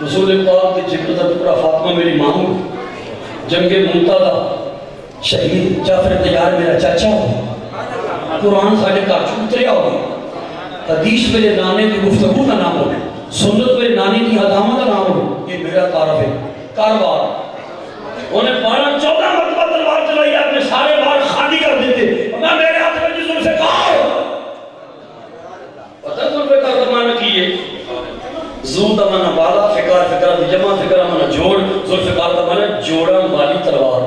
رسول پاک کی جبت کا ٹکڑا فاطمہ میری ماں ہو، جنگ منتدہ شہید جعفر تیار میرا چاچا ہو، قرآن ساڑھے کا چھوٹریا ہو، حدیث میرے نانے کی گفتگو کا نام ہو، سنت میرے نانے کی حدامہ کا نام ہو، یہ میرا تعارف ہے کاروبار۔ انہیں 12-14 مرتبہ تلوار چلائی، اپنے سارے بار خالی کر دیتے، میں میرے ہاتھ میں جی ذوالفقار پتہ ذوالفقار کا معنی کی ہے، ذو دا معنی بالا، فقار فقرہ دی جمع، فقرہ معنی جوڑ، ذوالفقار کا معنی جوڑا والی تلوار،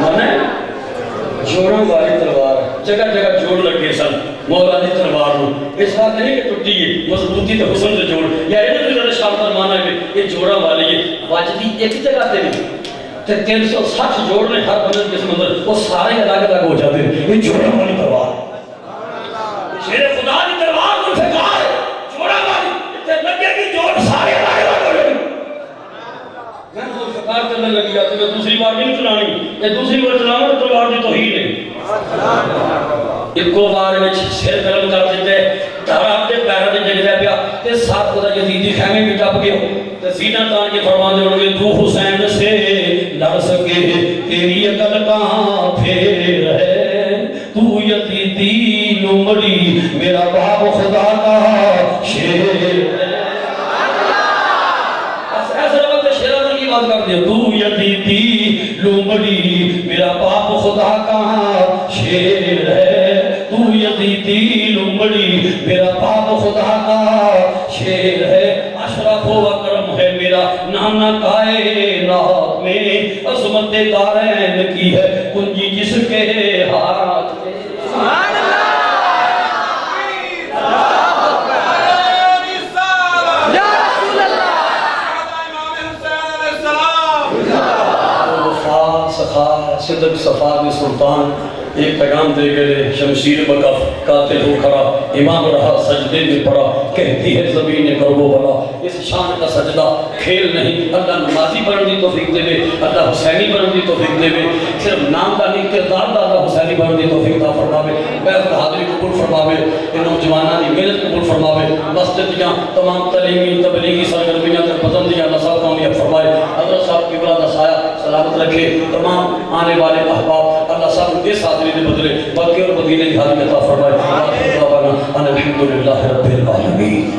معنی جوڑا والی تلوار، جگہ جگہ جوڑ لگے سن مولا دی تلوار ہوں، اس بات نہیں کہ ٹوٹی ہے مضبوطی تے حسن سے جوڑ، یا یہ نہیں کہ شاندار معنی ہے یہ جوڑا والی ہے، واجدی ایک جگہ تے نہیں تے 360 جوڑ نے ہر بندے کے اندر وہ سارے الگ الگ ہو جاتے ہیں، یہ جوڑا والی تلوار، شیر خدا دی تلوار ذوالفقار جوڑا والی تے لگے گی جوڑ سارے الگ الگ ہو جائیں۔ میں ذوالفقار کرنے لگی جاتی میں دوسری بار نہیں چلانی، یہ دوسری بار چلانا تو تلوار دی توہین ہے۔ ایک کو بار میں سر قلم کر دیتے دھارا اپنے پیرہ دے جگ جائے پیا تے ساتھ خدا یزیدی خیمے میں ٹپ گئے تے سینہ تان کے فرمان دے انہوں تو حسین سے لڑ سکے تیری عقل کہاں پھیر ہے، تو یزیدی نمڑی میرا باپ خدا کا شیر ہے۔ ایسا وقت شیرہ کی بات کر دیا، تو یزیدی لومڑی میرا باپ خدا کا شیر ہے، تو یزیدی لومڑی میرا باپ خدا کا شیر ہے، اشرف و اکرم ہے میرا نانا کائنات میں، عظمت دارین کی ہے کنجی جس کے ہاتھ میں۔ سبحان اللہ صدق صفات سلطان ایک پیغام دے گئے، شمشیر بکف قاتل ہو کھڑا، امام رہا سجدے میں پڑا، کہتی ہے زمین کربو بلا، اس شان کا سجدہ کھیل نہیں، اللہ نمازی بنن دی توفیق دے وے، اللہ حسینی بنن دی توفیق دے وے، صرف نام دا نہیں کردار دا اللہ حسینی بنن دی توفیق دا فرماوے، بیعت حاضری قبول فرماوے، ان نوجواناں دی محنت قبول فرماوے، مسجد دیاں تمام تعلیمی تبلیغی سرگرمیاں تے پسندیاں اللہ صاحب کامیاب فرمائے، حضرت صاحب کی بلاد سایہ سلامت رکھے، تمام آنے والے احباب اللہ صاحب اس حاضری دے بدلے باقی اور مدینے کی حاضری عطا فرمائے۔ الحمدللہ رب العالمین۔